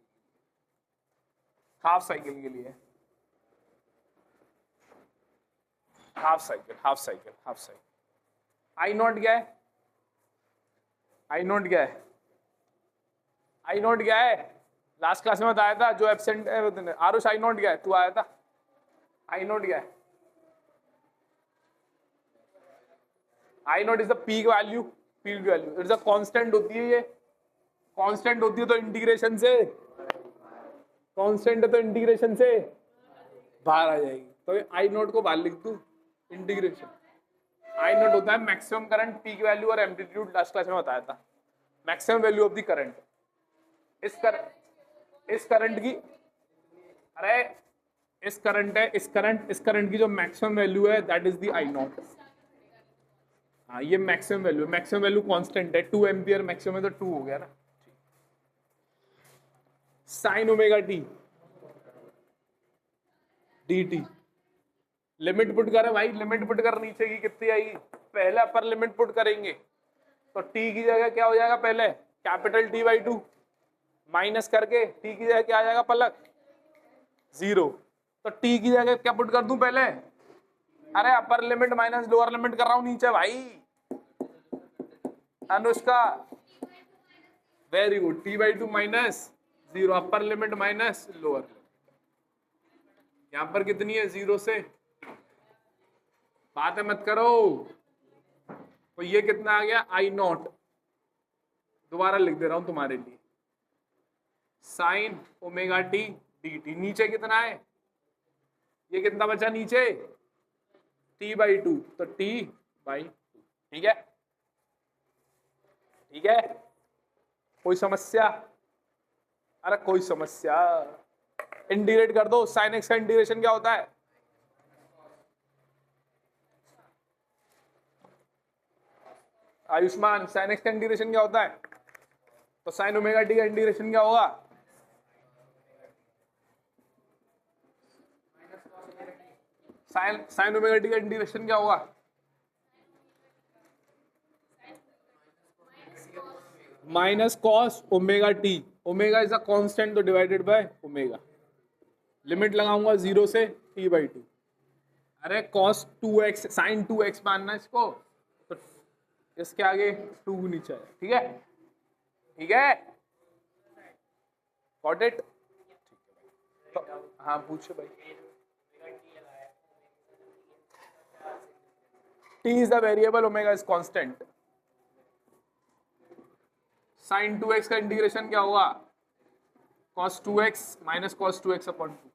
A: के लिए, हाफ साइकिल। आई नॉट क्या है? आई नॉट क्या है? लास्ट क्लास में बताया था, जो एब्सेंट है आरुष, आई नॉट क्या है? तू आया था, आई नॉट क्या है? I not is the peak value, it is a constant होती है, ये कांस्टेंट होती है तो इंटीग्रेशन से, कांस्टेंट है तो इंटीग्रेशन से बाहर आ जाएगी। तो आई नॉट को बाहर लिख दूं, इंटीग्रेशन। आई नॉट होता है मैक्सिमम करंट, पीक वैल्यू और एम्पलीट्यूड, लास्ट क्लास में बताया था, maximum value of the current. इस करंट की, अरे इस करंट की जो मैक्सिमम वैल्यू है that is the I not. हाँ ये मैक्सिमम वैल्यू कांस्टेंट है, 2 एम्पियर मैक्सिमम है तो 2 हो गया ना। Sign omega T D T, limit put करें भाई, लिमिट पुट कर, नीचे की कितनी आएगी? पहले अपर लिमिट पुट करेंगे तो टी की जगह क्या हो जाएगा? पहले कैपिटल टी बाई 2 माइनस करके टी की जगह क्या आ जाएगा? पलक 0। तो टी की जगह क्या पुट कर दूं पहले? अरे upper limit minus lower limit कर रहा हूं नीचे भाई। Anushka very good, T by 2 minus 0, upper limit minus lower limit. यहां पर कितनी है? 0 से, बातें मत करो। तो ये कितना आ गया? आई नॉट, दोबारा लिख दे रहा हूं तुम्हारे लिए, sign omega T D T. नीचे कितना है? ये कितना बचा नीचे? टी बाई 2, तो टी बाई 2। ठीक है, ठीक है, कोई समस्या? अरे कोई समस्या? इंटीग्रेट कर दो, साइन एक्स का इंटीग्रेशन क्या होता है? आयुष्मान, साइन एक्स का इंटीग्रेशन क्या होता है? तो साइन ओमेगा टी का इंटीग्रेशन क्या होगा? साइन ओमेगा टी का इंटीग्रेशन क्या होगा? Minus cos omega T, omega is a constant तो डिवाइडेड बाय ओमेगा। लिमिट लगाऊंगा 0 से टी बाई 2। अरे कॉस 2x, साइन 2x मानना इसको, तो इसके आगे 2 नीचे है। ठीक है, ठीक है, गॉट इट? तो हाँ पूछो भाई। t is the variable, omega is constant। sin 2x का इंटीग्रेशन क्या होगा? cos 2x minus cos 2x upon 2।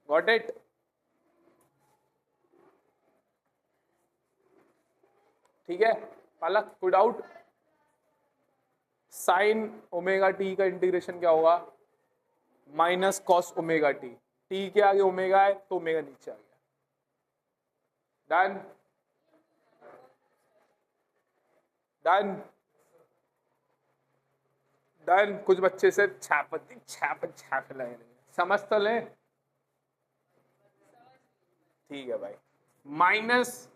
A: Got it? ठीक है पालक, कोई डाउट? साइन ओमेगा टी का इंटीग्रेशन क्या होगा? Minus cos omega T, T के आगे ओमेगा है तो ओमेगा नीचे आ गया। Done, done, done. कुछ बच्चे से छाप लगे, समझ तो ले। ठीक है भाई, माइनस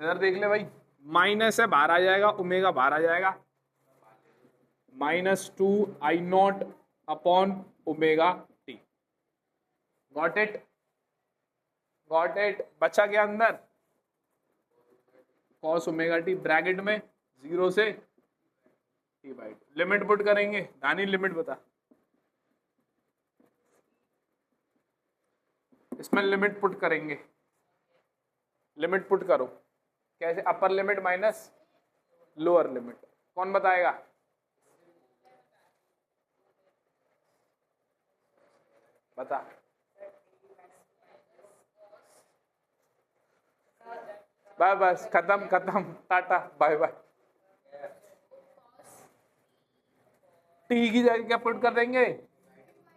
A: इधर देख ले भाई, माइनस है बाहर आ जाएगा, ओमेगा बाहर आ जाएगा, -2 I not upon omega T. Got it? Got it? बचा के अंदर कॉस ओमेगा टी ब्रैकेट में 0 से टी बाई 2। लिमिट पुट करेंगे, दानी लिमिट बता, इसमें लिमिट पुट करेंगे। लिमिट पुट करो कैसे? Upper limit minus lower limit. कौन बताएगा? बता। बाय, बस खत्म, टाटा बाय बाय। टी की जगह क्या पुट कर देंगे?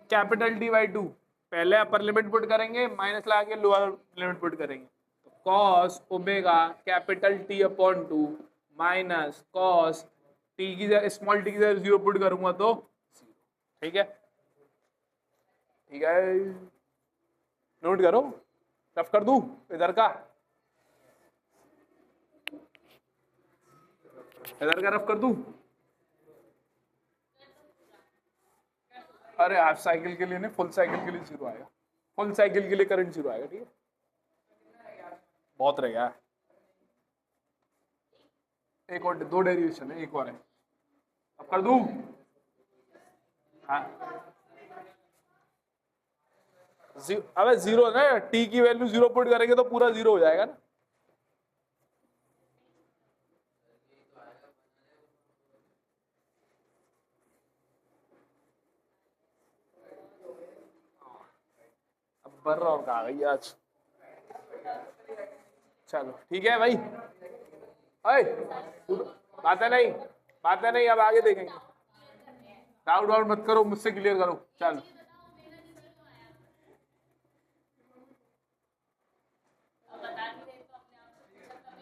A: Capital T by 2। पहले अपर लिमिट पुट करेंगे, माइनस लगा के लोअर लिमिट पुट करेंगे। तो cos omega capital T upon 2 minus cos T की जगह स्मॉल टी की जगह 0 पुट करूंगा तो 0। ठीक है, ठीक है, नोट करो, रफ कर दूं इधर का, इधर का रफ कर दूं। अरे हाफ साइकिल के लिए नहीं, फुल साइकिल के लिए 0 आएगा, फुल साइकिल के लिए करंट 0 आएगा। ठीक है, बहुत रह गया, एक और 2 डेरिवेशन है, एक और है, अब कर दूं। हाँ, अबे 0 ना, टी की वैल्यू 0 पुट करेंगे तो पूरा 0 हो जाएगा ना। अब बर और कहा गई आज। चलो ठीक है भाई, अरे बातें नहीं, बातें नहीं, अब आगे देखेंगे। डाउट वाउट मत करो, मुझसे क्लियर करो। चलो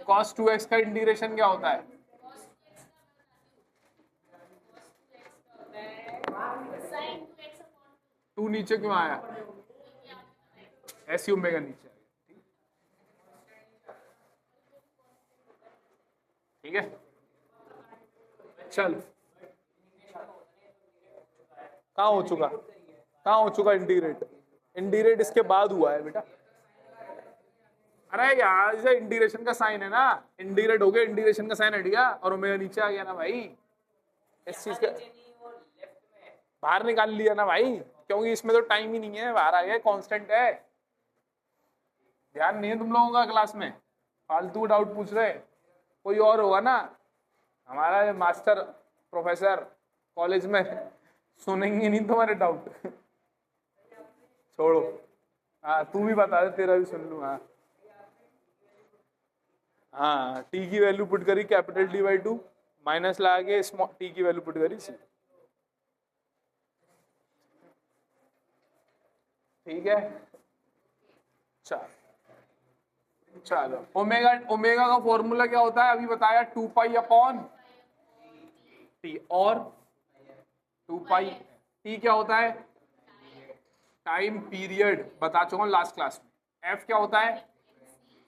A: cos 2x का इंटीग्रेशन क्या होता है? टू नीचे क्यों आया? ऐसी ओमेगा नीचे आ गया। ठीक है, चल कहाँ हो चुका, कहाँ हो चुका इंटीग्रेट? इंटीग्रेट इसके बाद हुआ है बेटा। अरे यार इसे इंटीग्रेशन का साइन है ना, इंटीग्रेट हो गया, इंटीग्रेशन का साइन हट गया और ओमेगा नीचे आ गया ना भाई। इस चीज का बाहर निकाल लिया ना भाई, क्योंकि इसमें तो टाइम ही नहीं है, बाहर आ गया, कांस्टेंट है। ध्यान नहीं है तुम लोगों का क्लास में, फालतू डाउट पूछ रहे। कोई और होगा ना, हमारा मास्टर प्रोफेसर कॉलेज में सुनेंगे नहीं तुम्हारे डाउट। छोड़ो, हाँ तू भी बता दे, तेरा भी सुन लूँ। हाँ हाँ, टी की वैल्यू पुट करी कैपिटल टी बाई 2, माइनस लगा के स्मॉल टी की वैल्यू पुट करी सी। ठीक है, चलो ओमेगा, ओमेगा का फॉर्मूला क्या होता है अभी बताया, 2 पाई अपॉन टी, और 2 पाई टी क्या होता है? टाइम पीरियड, बता चुका हूँ लास्ट क्लास में। एफ क्या होता है?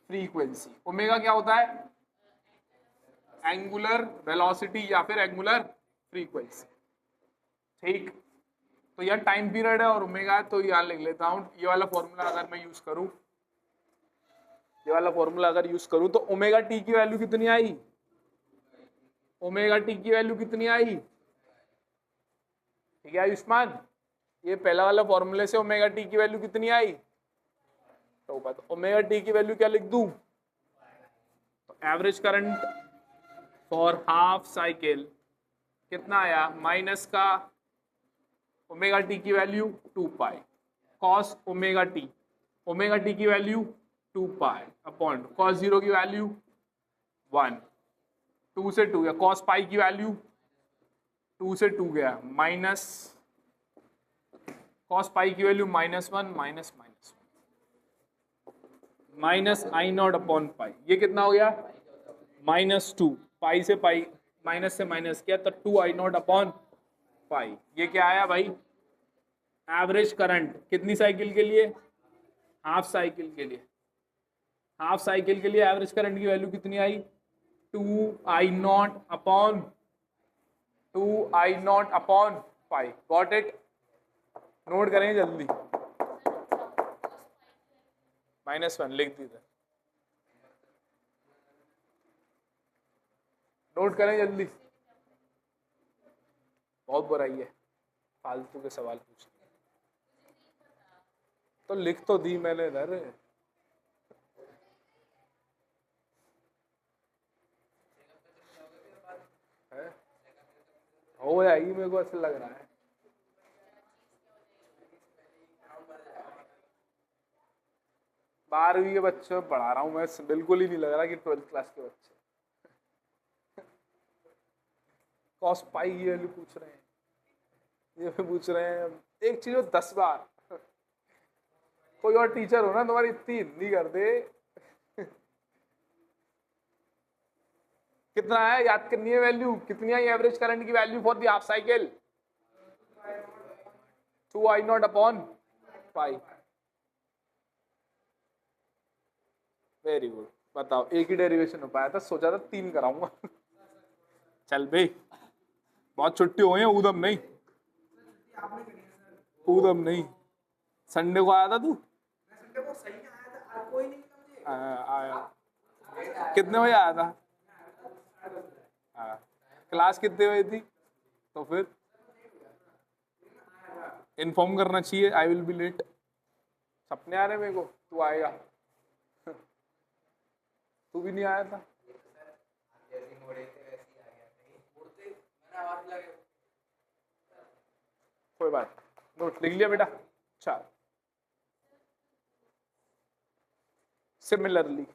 A: फ्रीक्वेंसी। ओमेगा क्या होता है? एंगुलर वेलोसिटी या फिर एंगुलर फ्रीक्वेंसी। ठीक, तो यह टाइम पीरियड है और ओमेगा है, तो यहाँ लिख लेता हूँ। ये वाला फॉर्मूला अगर मैं यूज करूँ, ये वाला फॉर्मूला अगर यूज करूँ तो ओमेगा टी की वैल्यू कितनी आई? ओमेगा टी की वैल्यू कितनी आई? ठीक है आयुष्मान, ये पहला वाला फॉर्मूले से ओमेगा टी की वैल्यू कितनी आई? तो बता, ओमेगा टी की वैल्यू क्या लिख दूं? तो average current for half cycle कितना आया? माइनस का ओमेगा टी की value 2 pi cos omega T, omega T की वैल्यू 2 पाई अपॉन कॉस 0 की वैल्यू 1, 2 से 2 गया, कॉस पाई की वैल्यू 2 से 2 गया, माइनस कॉस पाई की वैल्यू -1 minus minus I not upon पाई। ये कितना हो गया? -2, पाई से पाई माइनस से माइनस किया तो 2 आई नॉट अपॉन पाई। ये क्या आया भाई? एवरेज करंट कितनी साइकिल के लिए? हाफ साइकिल के लिए। हाफ साइकिल के लिए एवरेज करंट की वैल्यू कितनी आई? 2 I not upon pi. Got it? Note करें जल्दी, -1 लिख दीजिए, नोट करें जल्दी। बहुत बुराई है फालतू के सवाल पूछने, तो लिख तो दी मैंने इधर। हो जाएगी, मेरे को ऐसा लग रहा है। बारहवीं के बच्चों में पढ़ा रहा हूँ मैं, बिल्कुल ही नहीं लग रहा कि 12th क्लास के बच्चे। कॉस पाई की वैल्यू पूछ रहे हैं, ये पूछ रहे हैं एक चीज 10 बार। कोई और टीचर हो ना तुम्हारी इतनी हिंदी कर दे। कितना है याद करनी है वैल्यू, कितनी आई एवरेज करंट की value for the half cycle? Two I not upon pi. Very good. बताओ, एक ही डेरिवेशन हो पाया था, सोचा था 3 कराऊंगा। चल भाई, बहुत छुट्टी हो गई है, ऊधम नहीं, ऊधम नहीं। संडे को आया था तू? आया। कितने बजे आया था? हाँ। क्लास कितने बजे थी? तो फिर इन्फॉर्म करना चाहिए, आई विल बी लेट। सपने आ रहे मेरे को, तू आएगा। तू भी नहीं आया था। कोई बात, नोट लिख लिया बेटा। चल, सिमिलरली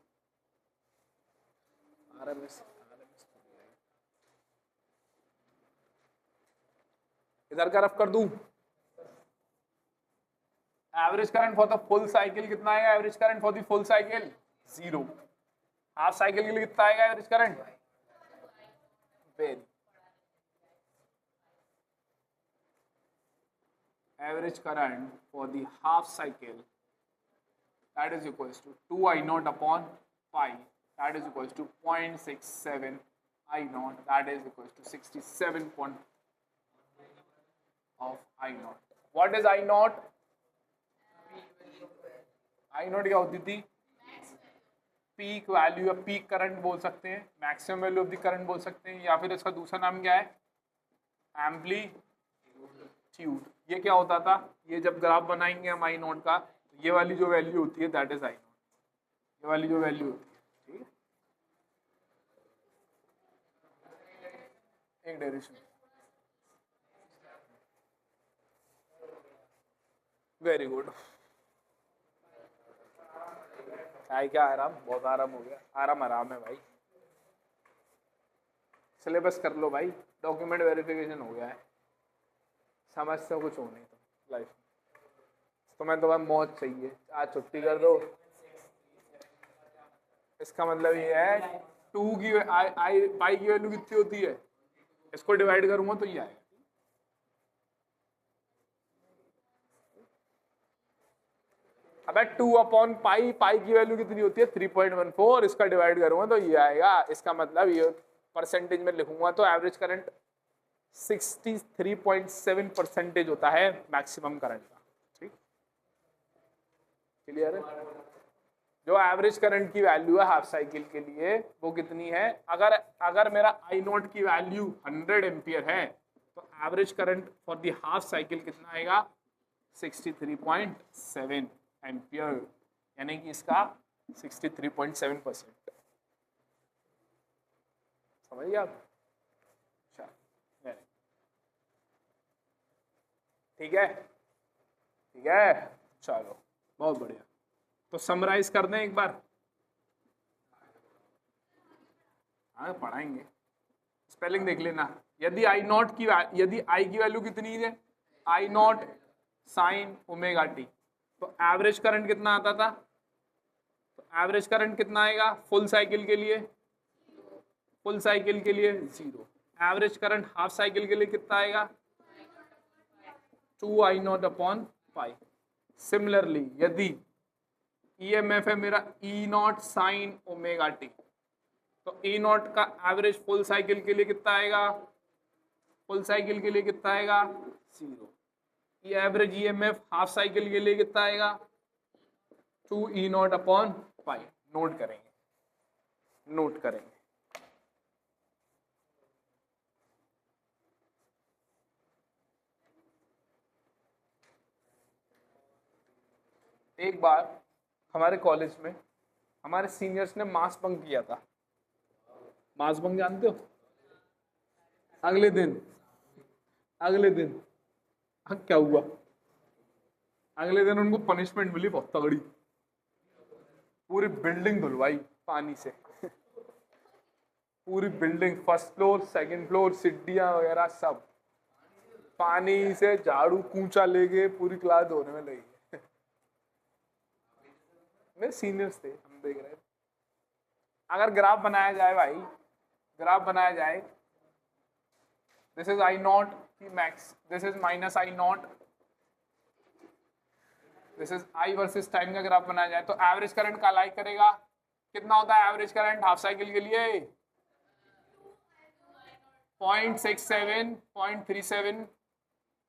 A: इधर का रफ कर दूं। Average current for the full cycle कितना आएगा? Average current for the full cycle 0। Half cycle के लिए कितना आएगा average current? Very. Average current for the half cycle that is equals to 2 I naught upon pi, that is equals to 0.67 I naught, that is equals to 67 point of I naught. What is I naught? I naught क्या होती थी? Peak value या peak current बोल सकते हैं, maximum value of the current बोल सकते हैं, या फिर इसका दूसरा नाम क्या है? एम्पलीट्यूड। ये क्या होता था? ये जब ग्राफ बनाएंगे हम आई नॉट का, ये वाली जो वैल्यू होती है दैट इज आई नॉट, ये वाली जो वैल्यू होती है, ठीक है, एक डायरेक्शन। Very good. क्या आराम, बहुत आराम हो गया। आराम आराम है भाई, सिलेबस कर लो भाई, डॉक्यूमेंट वेरिफिकेशन हो गया है, समझते हो कुछ हो नहीं तो लाइफ में। तुम्हें तो मौज चाहिए, आज छुट्टी कर दो। इसका मतलब ये है 2 की आई पाई की वैल्यू कितनी होती है? इसको डिवाइड करूंगा तो ये आएगा। अबे 2 अपॉन पाई, पाई की वैल्यू कितनी होती है? 3.14। इसका डिवाइड करूंगा तो ये आएगा। इसका मतलब ये परसेंटेज में लिखूंगा तो एवरेज करंट 63.7% होता है मैक्सिमम करंट का। ठीक, क्लियर है? जो एवरेज करंट की वैल्यू है हाफ साइकिल के लिए वो कितनी है? अगर मेरा आई नॉट की वैल्यू 100 एम्पियर है तो average current for the half cycle कितना आएगा? 63.7 एम्पियर, यानी कि इसका 63.7%। समझिए आप? ठीक है, ठीक है, चलो बहुत बढ़िया। तो समराइज कर दें एक बार। हाँ पढ़ाएंगे, स्पेलिंग देख लेना। यदि आई नॉट की यदि आई की वैल्यू कितनी है? I not sine omega T, तो एवरेज करंट कितना आता था? तो एवरेज करंट कितना आएगा फुल साइकिल के लिए? फुल साइकिल के लिए 0। एवरेज करंट हाफ साइकिल के लिए कितना आएगा? 2 I not upon pi. Similarly यदि EMF है मेरा E not sine omega T, तो E नॉट का एवरेज फुल साइकिल के लिए कितना आएगा? फुल साइकिल के लिए कितना आएगा? 0। ये एवरेज EMF हाफ साइकिल के लिए कितना आएगा? 2 E not upon pi. Note करेंगे, नोट करेंगे। एक बार हमारे कॉलेज में हमारे सीनियर्स ने मास बंक किया था। मास बंक जानते हो? अगले दिन क्या हुआ? अगले दिन उनको पनिशमेंट मिली बहुत तगड़ी, पूरी बिल्डिंग धुलवाई पानी से। पूरी building, first floor, second floor, सीढ़ियां वगैरह सब पानी से, झाड़ू कूचा लेके पूरी क्लास धोने में लगी। मेरे सीनियर्स थे, हम देख रहे थे। अगर ग्राफ बनाया जाए भाई, ग्राफ बनाया जाए, दिस इज आई नॉट की max, this is minus I not, this is I versus time का ग्राफ बनाया जाए तो एवरेज करंट का लाइक करेगा, कितना होता है एवरेज करंट हाफ साइकिल के लिए 0.67 0.37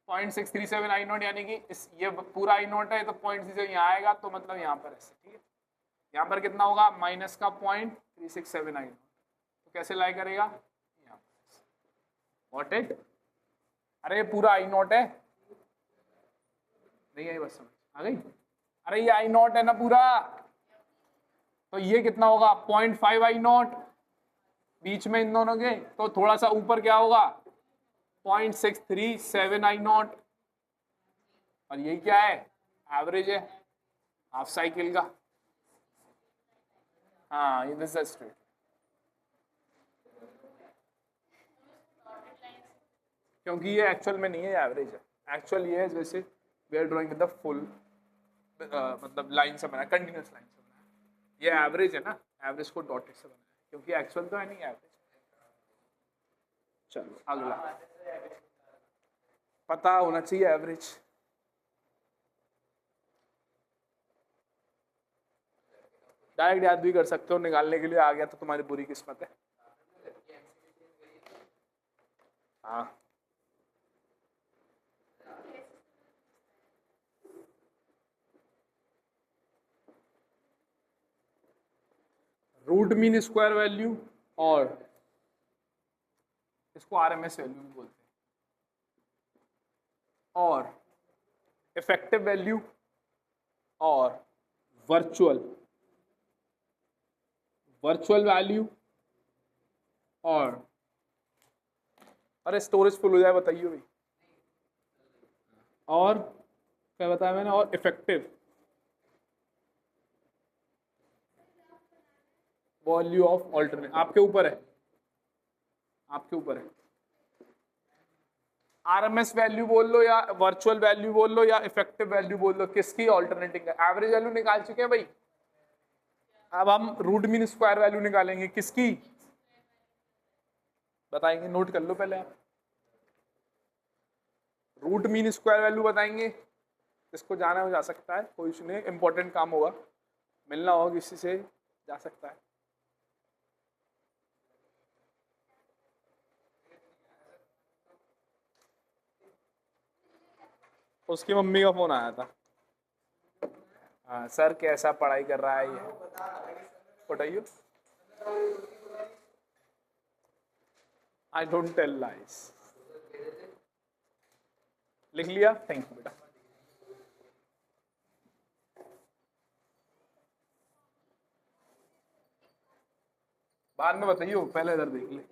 A: 0.637 आई नॉट, यानी कि ये पूरा आई नॉट है तो पॉइंट से यहाँ आएगा तो मतलब यहाँ पर ऐसे, ठीक है। यहाँ पर कितना होगा माइनस का 0.367 आई नॉट, तो कैसे लाई करेगा यहाँ पर, वॉट इट, अरे ये पूरा आई नॉट है, नहीं आई बस समझ आ गई, अरे ये आई नॉट है ना पूरा, तो ये कितना होगा 0.5 आई नॉट बीच में इन दोनों के, तो थोड़ा सा ऊपर क्या होगा 0.637 आई नॉट, और ये क्या है एवरेज है हाफ साइकिल का। हाँ ये दिस इज स्ट्रेट, क्योंकि ये एक्चुअल में नहीं है एवरेज है, एक्चुअल ये है जैसे we are drawing with the full मतलब लाइन से बनाया, कंटिन्यूस लाइन से बनाया, ये एवरेज है ना, एवरेज को डॉटेड से बनाया क्योंकि एक्चुअल तो है नहीं एवरेज। चलो अगला पता होना चाहिए एवरेज, डायरेक्ट याद भी कर सकते हो, निकालने के लिए आ गया तो तुम्हारी बुरी किस्मत है। हाँ रूट मीन स्क्वायर वैल्यू और इसको आरएमएस वैल्यू भी बोलते हैं, और इफेक्टिव वैल्यू और वर्चुअल वैल्यू और, अरे स्टोरेज फुल हो जाए बताइए भाई, और क्या बताया मैंने, और इफेक्टिव वैल्यू ऑफ ऑल्टरनेट, आपके ऊपर है, आपके ऊपर है, आरएमएस वैल्यू बोल लो या वर्चुअल वैल्यू बोल लो या इफेक्टिव वैल्यू बोल लो, किसकी ऑल्टरनेटिंग का, एवरेज वैल्यू निकाल चुके हैं भाई, अब हम रूट मीन स्क्वायर वैल्यू निकालेंगे, किसकी बताएंगे, नोट कर लो पहले आप, रूट मीन स्क्वायर वैल्यू बताएंगे, इसको जाना हो जा सकता है, कोई इशू नहीं, इंपॉर्टेंट काम होगा, मिलना होगा किसी से जा सकता है। उसकी मम्मी का फोन आया था, हाँ सर कैसा पढ़ाई कर रहा है ये, बताइए, आई डोंट टेल लाइज, लिख लिया, थैंक यू बेटा। बाद में बताइए, पहले इधर देख ले,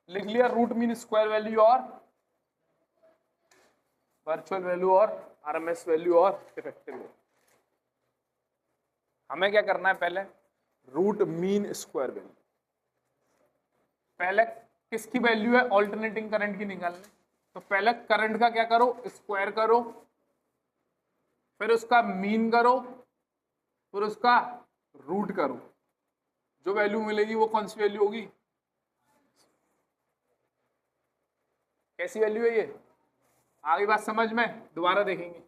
A: लिख लिया रूट मीन स्क्वायर वैल्यू और वर्चुअल वैल्यू और आरएमएस वैल्यू और इफेक्टिव वैल्यू। हमें क्या करना है, पहले रूट मीन स्क्वायर वैल्यू, पहले किसकी वैल्यू है ऑल्टरनेटिंग करंट की निकालने, तो पहले करंट का क्या करो स्क्वायर करो, फिर उसका मीन करो, फिर उसका रूट करो, जो वैल्यू मिलेगी वो कौन सी वैल्यू होगी, कैसी वैल्यू है ये, आगे बात समझ में, दोबारा देखेंगे,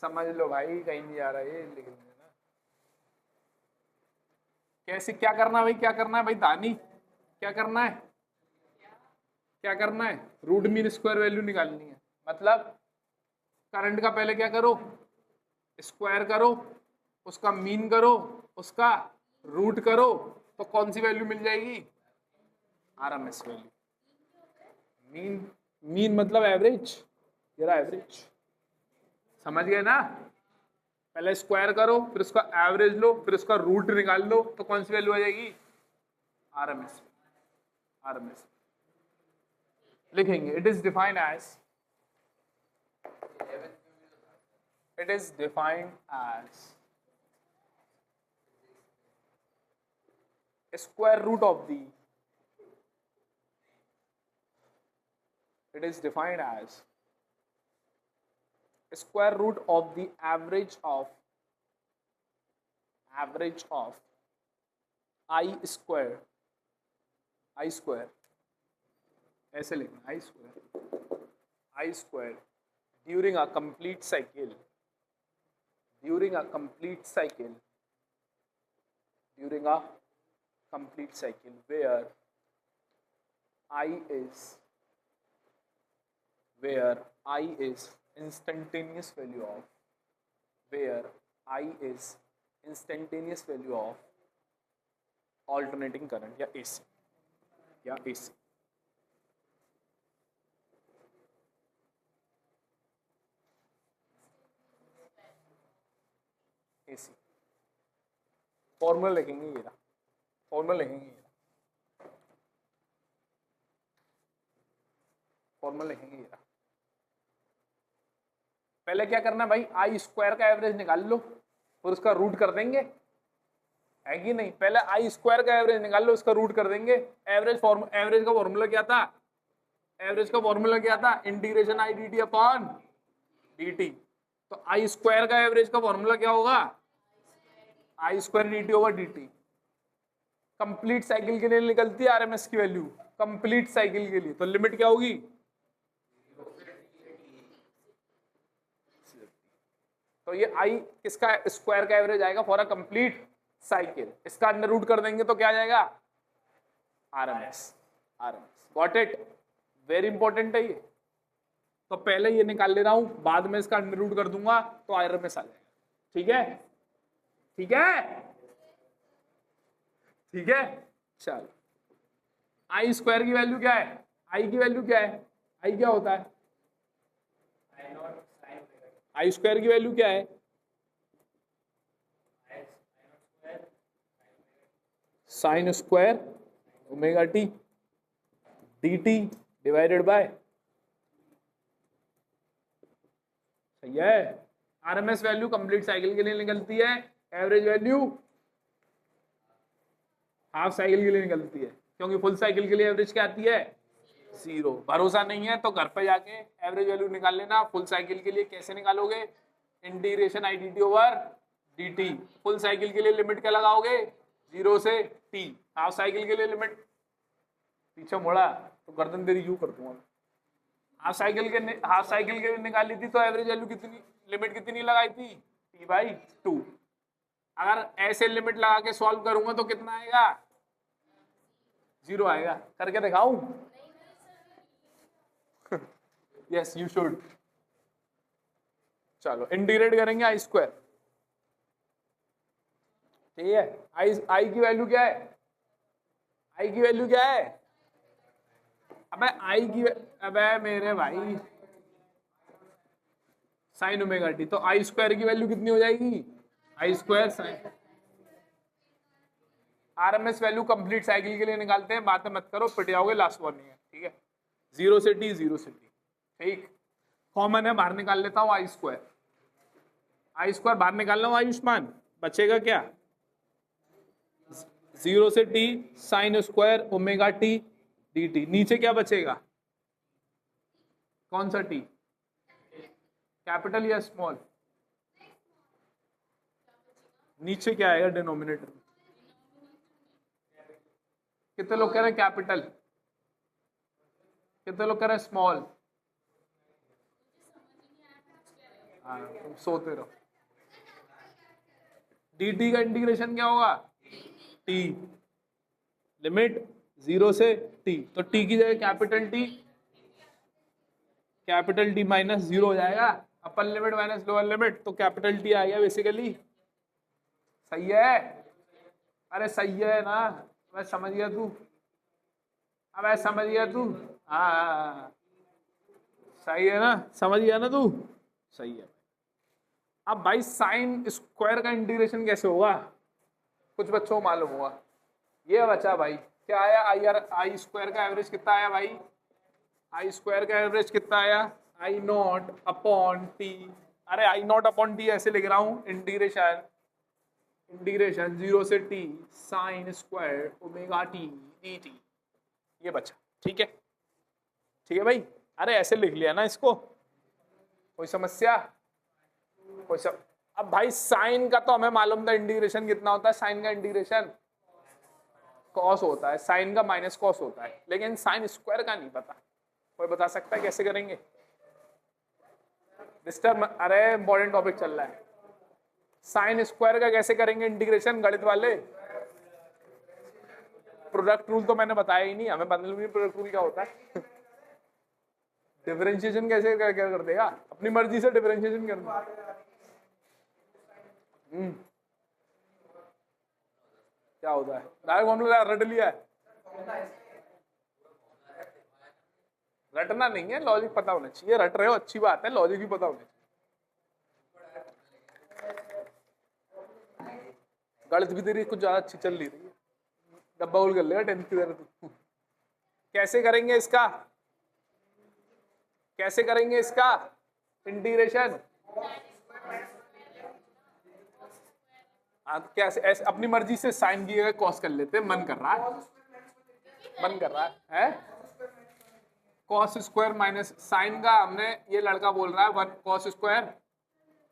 A: समझ लो भाई कहीं नहीं जा रहा है, लिख लेना कैसे, क्या करना है भाई, क्या करना है भाई दानी, क्या करना है, क्या करना है, रूट मीन स्क्वायर वैल्यू निकालनी है, मतलब करंट का पहले क्या करो स्क्वायर करो, उसका मीन करो, उसका रूट करो, तो कौन सी वैल्यू मिल जाएगी, आरएमएस वैल्यू, मीन मतलब एवरेज, ये रहा एवरेज, समझ गए ना, पहले स्क्वायर करो, फिर उसका एवरेज लो, फिर उसका रूट निकाल लो, तो कौन सी वैल्यू आ जाएगी, आरएमएस, आरएमएस लिखेंगे, it is defined as, it is defined as square root of the, it is defined as square root of the average of I square I square, ऐसे लिखना I square during a complete cycle, during a complete cycle where I is instantaneous value of alternating current या AC AC formula लिखेंगे ये formula लिखेंगे पहले क्या करना भाई, आई स्क्वायर का एवरेज निकाल लो और उसका रूट कर देंगे, है कि नहीं। पहले आई स्क्वायर का एवरेज निकाल लो, उसका रूट कर देंगे। एवरेज का फॉर्मूला क्या था, integration I D T upon D T. तो आई स्क्वायर का एवरेज का फॉर्मूला क्या होगा, I square D T over D T. Complete cycle के लिए निकलती है आरएमएस की वैल्यू, कंप्लीट साइकिल के लिए। तो लिमिट क्या होगी, तो ये आई किसका स्क्वायर का एवरेज आएगा फॉर अ कंप्लीट साइकिल। इसका अंडर रूट कर देंगे तो क्या आ जाएगा, RMS. Got it, very important है ये। तो पहले ये निकाल ले रहा हूं, बाद में इसका अंडर रूट कर दूंगा तो आरएमएस आ जाएगा। ठीक है, चलो। आई स्क्वायर की वैल्यू क्या है, आई की वैल्यू क्या है, आई क्या होता है, आई स्क्वायर की वैल्यू क्या है, sine square omega T D T divided by, सही है। आरएमएस वैल्यू कंप्लीट साइकिल के लिए निकलती है, एवरेज वैल्यू हाफ साइकिल के लिए निकलती है, क्योंकि फुल साइकिल के लिए एवरेज क्या आती है, 0। भरोसा नहीं है तो घर पे जाके एवरेज वैल्यू निकाल लेना। फुल साइकिल के लिए कैसे निकालोगे, integration I D T over D T. Full cycle के लिए लिमिट क्या लगाओगे, 0 से t। हाफ साइकिल के लिए लिमिट, पीछे मुड़ा तो गर्दन तेरी यूं कर दूंगा। हाफ साइकिल के लिए निकाली थी तो एवरेज वैल्यू कितनी, लिमिट कितनी लगाई थी, t/2। अगर ऐसे लिमिट लगा के सॉल्व करूंगा तो कितना आएगा, 0 आएगा। करके दिखाऊं, यस यू शुड। चलो इंटीग्रेट करेंगे आई स्क्वायर, ठीक है। आई की वैल्यू क्या है, अबे मेरे भाई साइन ओमेगा टी। तो आई स्क्वायर की वैल्यू कितनी हो जाएगी, I square sine. RMS value complete cycle के लिए निकालते हैं, बात मत करो पिट जाओगे, लास्ट वार्निंग है, ठीक है। 0 से t, ठीक। कॉमन है, बाहर निकाल लेता हूँ आई स्क्वायर बाहर निकाल रहा हूँ। आयुष्मान बचेगा क्या, 0 से t sine square omega T D T. नीचे क्या बचेगा, कौन सा t, कैपिटल या स्मॉल, नीचे क्या आएगा डिनोमिनेटर में। कितने लोग कह रहे हैं कैपिटल, कितने लोग कह रहे हैं स्मॉल, हाँ तुम सोते रहो। dt का इंटीग्रेशन क्या होगा, t, लिमिट 0 से t। तो t की जगह कैपिटल T माइनस 0 हो जाएगा, upper limit minus lower limit, तो कैपिटल T आ गया बेसिकली। सही है, अरे सही है ना, मैं समझ गया तू, अब समझ गया तू, हाँ सही है ना, समझ गया ना तू, सही है। अब भाई साइन स्क्वायर का इंटीग्रेशन कैसे होगा, कुछ बच्चों को मालूम होगा। ये बचा भाई, क्या आया, आई स्क्वायर का एवरेज कितना आया भाई, आई स्क्वायर का एवरेज कितना आया, आई नॉट अपॉन टी। अरे आई नॉट अपॉन टी ऐसे लिख रहा हूँ, इंटीग्रेशन 0 से t sine square omega T D T. ये बचा, ठीक है भाई। अरे ऐसे लिख लिया ना इसको, कोई समस्या, अब भाई साइन का तो हमें मालूम था इंटीग्रेशन कितना होता है, साइन का इंटीग्रेशन कॉस होता है, साइन का माइनस कॉस होता है, लेकिन साइन स्क्वायर का नहीं पता। कोई बता सकता है कैसे करेंगे? मिस्टर, अरे इंपॉर्टेंट टॉपिक चल रहा है। साइन स्क्वायर का कैसे करेंगे इंटीग्रेशन, गणित वाले? प्रोडक्ट रूल तो मैंने बताया ही नहीं, हमें बदल भी प्रोडक्ट रूल क्या होता है। डिफरेंशिएशन कैसे क्या कर देगा? अपनी मर्जी से डिफरेंशिएशन करना। क्या होता है? डायरेक्ट फॉर्मूला रट लिया है। रटना नहीं है, लॉजिक पता होना चाहिए। रट रहे हो अच्छी बात है, लॉजिक भी पता होना चाहिए। गणित भी तेरी कुछ ज्यादा अच्छी चल नहीं रही है, डब्बा उल कर लेगा 10th की तरह तू। कैसे करेंगे इसका? कैसे करेंगे इसका इंटीग्रेशन? हाँ, कैसे? ऐसे अपनी मर्जी से साइन की जगह कॉस कर लेते हैं, मन कर रहा है, मन कर रहा है? कॉस स्क्वायर माइनस साइन का, हमने ये लड़का बोल रहा है 1 कॉस स्क्वायर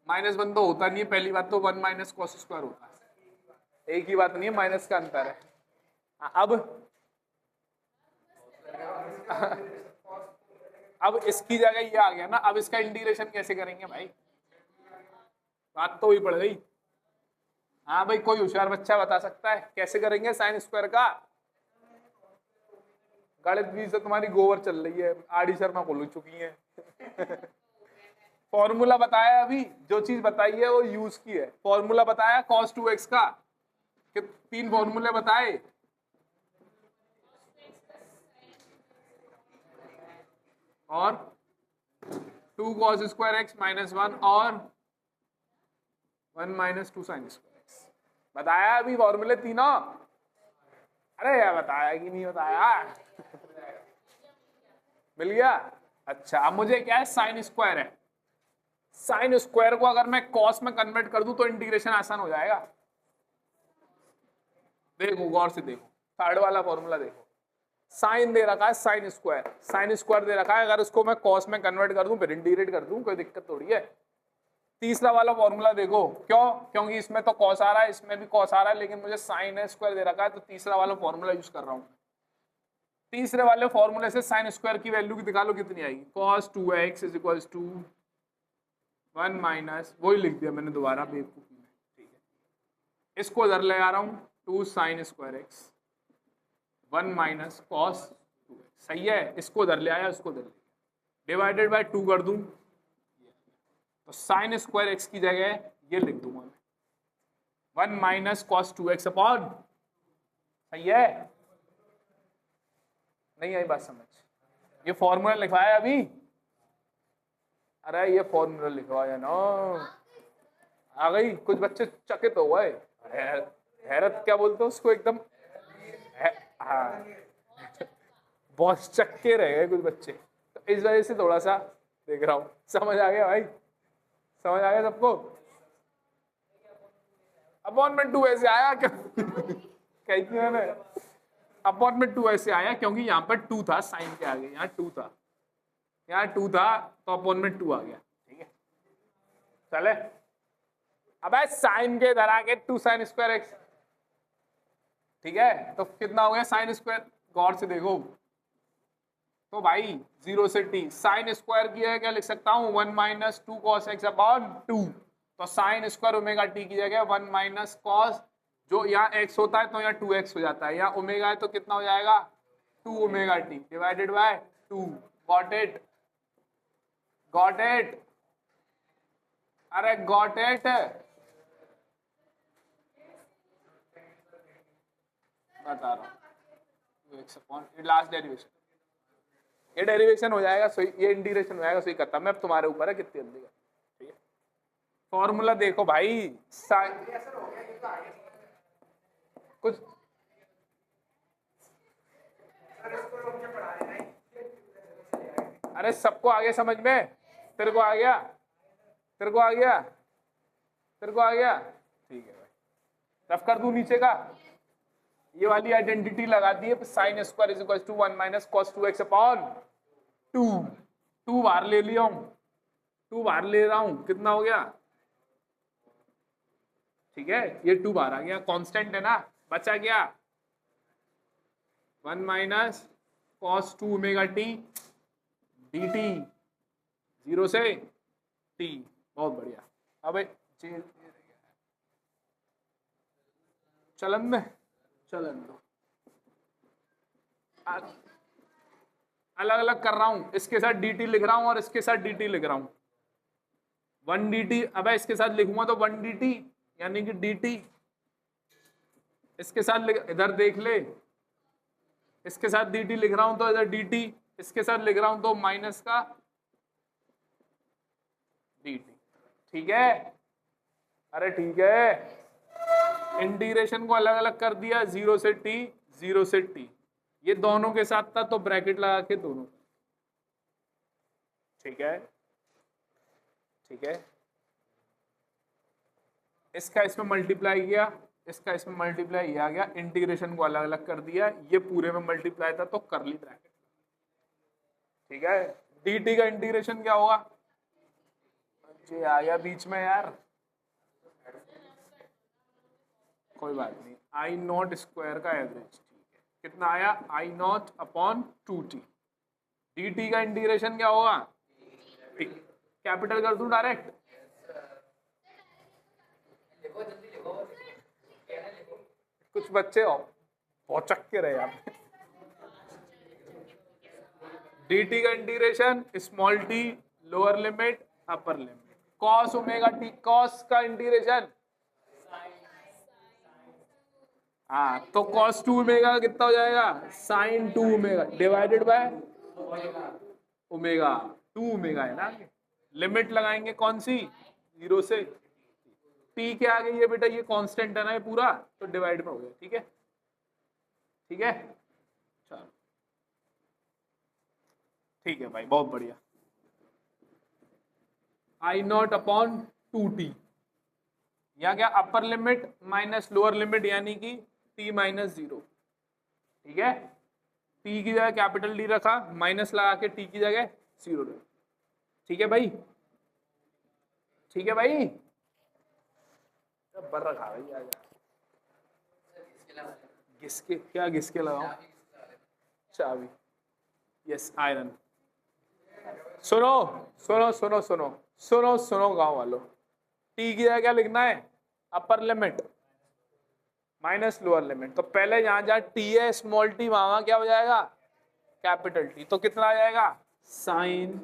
A: माइनस 1 तो होता नहीं है। पहली बात तो 1 माइनस कॉस स्क्वायर होता है, एक ही बात नहीं है, माइनस का अंतर है। अब इसकी जगह ये आ गया ना, अब इसका इंटीग्रेशन कैसे करेंगे भाई? बात तो वही पड़ गई। हाँ भाई, कोई होशियार बच्चा बता सकता है कैसे करेंगे साइन स्क्वायर का? गणित भी से तुम्हारी गोबर चल रही है, आर डी शर्मा बोल चुकी है। फॉर्मूला बताया, अभी जो चीज बताई है वो यूज की है। फॉर्मूला बताया cos 2x का, कि 3 फॉर्मूले बताए। और 2 cos स्क्वायर x माइनस 1 और 1 माइनस 2 साइन स्क्वायर x बताया अभी फॉर्मूले तीनों। अरे यार बताया कि नहीं बताया? मिल गया? अच्छा, अब मुझे क्या है, साइन स्क्वायर है। साइन स्क्वायर को अगर मैं कॉस में कन्वर्ट कर दूं तो इंटीग्रेशन आसान हो जाएगा। देखो गौर से देखो, थर्ड वाला फॉर्मूला देखो। साइन दे रखा है साइन स्क्वायर दे रखा है, अगर उसको मैं कॉस में कन्वर्ट कर दूं फिर इंटीग्रेट कर दूं, कोई दिक्कत थोड़ी है। तीसरा वाला फॉर्मूला देखो, क्यों? क्योंकि इसमें तो कॉस आ रहा है, इसमें भी कॉस आ रहा है, लेकिन मुझे साइन स्क्वायर दे रखा है, तो तीसरा वाला फॉर्मूला यूज कर रहा हूं। तीसरे वाले फॉर्मूले से साइन स्क्वायर की वैल्यू दिखा लो कितनी आएगी। cos 2x is equal to 1 minus, वही लिख दिया मैंने दोबारा बेवकूफी में, ठीक है। इसको इधर ले आ रहा हूँ, 2 sine square x 1 minus cos 2x, सही है। इसको इधर ले आया, इसको इधर ले गया, डिवाइडेड बाय 2 कर दूं, तो साइन स्क्वायर x की जगह ये लिख दूंगा मैं, 1 माइनस cos 2x अपॉन, सही है? नहीं आई बात समझ? ये फॉर्मूला लिखवाया अभी? अरे ये फॉर्मूला लिखवाया ना, आ गई। कुछ बच्चे चकित तो हुए, हैरत क्या बोलते हो उसको, एकदम हाँ बहुत चक्के रह गए कुछ बच्चे, तो इस वजह से थोड़ा सा देख रहा हूँ। समझ आ गया भाई? समझ आ गया सबको? अपॉइंटमेंट 2 ऐसे आया क्या? कही थी मैंने, अपॉइंटमेंट 2 ऐसे आया क्योंकि यहाँ पर 2 था, साइन के आगे यहाँ 2 था, यहाँ 2 था, तो अपॉइंटमेंट 2 आ गया, ठीक है। चले, अब साइन के इधर आके 2 साइन स्क्वायर एक्स, ठीक है। तो कितना हो गया साइन स्क्वायर? गौर से देखो तो भाई 0 से t, साइन स्क्वायर की है क्या लिख सकता हूँ, 1 माइनस 2 cos x अपॉन 2, तो साइन स्क्वायर ओमेगा t की जगह 1 माइनस कॉस, जो यहाँ x होता है तो यहाँ 2x हो जाता है, यहाँ ओमेगा है तो कितना हो जाएगा 2 omega t divided by 2। Got it? Got it? अरे गॉट इट? बता रहा हूँ, x अपॉन लास्ट डेरिवेशन, ये डेरिवेशन हो जाएगा, सही, ये इंटीग्रेशन हो जाएगा, सही करता मैं, अब तुम्हारे ऊपर है कितनी जल्दी का, ठीक है। फॉर्मूला देखो भाई, कुछ अरे सबको आ गया समझ में? तेरे को आ गया? तेरे को आ गया? तेरे को आ गया? ठीक है भाई, रफ कर दूं नीचे का, ये वाली आइडेंटिटी लगा दी है, sine square is equal to 1 minus cos 2x upon 2 बाहर ले लिया हूं, 2 बाहर ले रहा हूं, कितना हो गया, ठीक है, ये 2 बाहर आ गया, कांस्टेंट है ना, बचा गया 1 minus cos 2 omega T D T 0 से टी। बहुत बढ़िया। अब चलन दो अलग अलग कर रहा हूं, इसके साथ dt लिख रहा हूं और इसके साथ dt लिख रहा हूं। 1 dt, अब इसके साथ लिखूंगा तो 1 dt यानी कि dt, इसके साथ इधर देख ले, इसके साथ dt लिख रहा हूं तो इधर dt, इसके साथ लिख रहा हूं तो माइनस का dt। ठीक है, अरे ठीक है। इंटीग्रेशन को अलग अलग कर दिया, 0 से t 0 से t, ये दोनों के साथ था तो ब्रैकेट लगा के दोनों। ठीक है, ठीक है, इसका इसमें मल्टीप्लाई किया, इसका इसमें मल्टीप्लाई किया गया, इंटीग्रेशन को अलग अलग कर दिया, ये पूरे में मल्टीप्लाई था तो करली ब्रैकेट। ठीक है, dt का इंटीग्रेशन क्या होगा? ये आया बीच में यार, कोई बात नहीं, आई नॉट स्क्वायर का एवरेज। ठीक है, कितना आया? आई नॉट अपॉन 2t। dt का इंटीग्रेशन क्या होगा? कैपिटल कर दूं डायरेक्ट? कुछ बच्चे हो बहुत चक्के रहे यहाँ पे। dt का integration small t lower limit upper limit, cos omega t, cos का इंटीग्रेशन, हाँ तो cos 2 ओमेगा कितना हो जाएगा? sin 2 omega divided by omega, 2 omega है ना। लिमिट लगाएंगे कौन सी? 0 से t के आगे ये बेटा ये कांस्टेंट है ना ये पूरा, तो डिवाइड में हो गया। ठीक है, ठीक है, चलो ठीक है भाई, बहुत बढ़िया। आई नॉट अपॉन 2t, या क्या upper limit minus lower limit यानी कि t माइनस 0। ठीक है, t की जगह कैपिटल D रखा, माइनस लगा के t की जगह 0 रखा। ठीक है भाई, ठीक है भाई, बर रखा भाई, आ जा। घिसके क्या घिसके लगाऊं? चाबी, यस आयरन। सुनो सुनो सुनो सुनो सुनो सुनो गांव वालों, टी की जगह क्या लिखना है? Upper limit minus lower limit. तो पहले जहां जहां टी है स्मॉल टी, वहां क्या हो जाएगा? Capital T. तो कितना आ जाएगा? साइन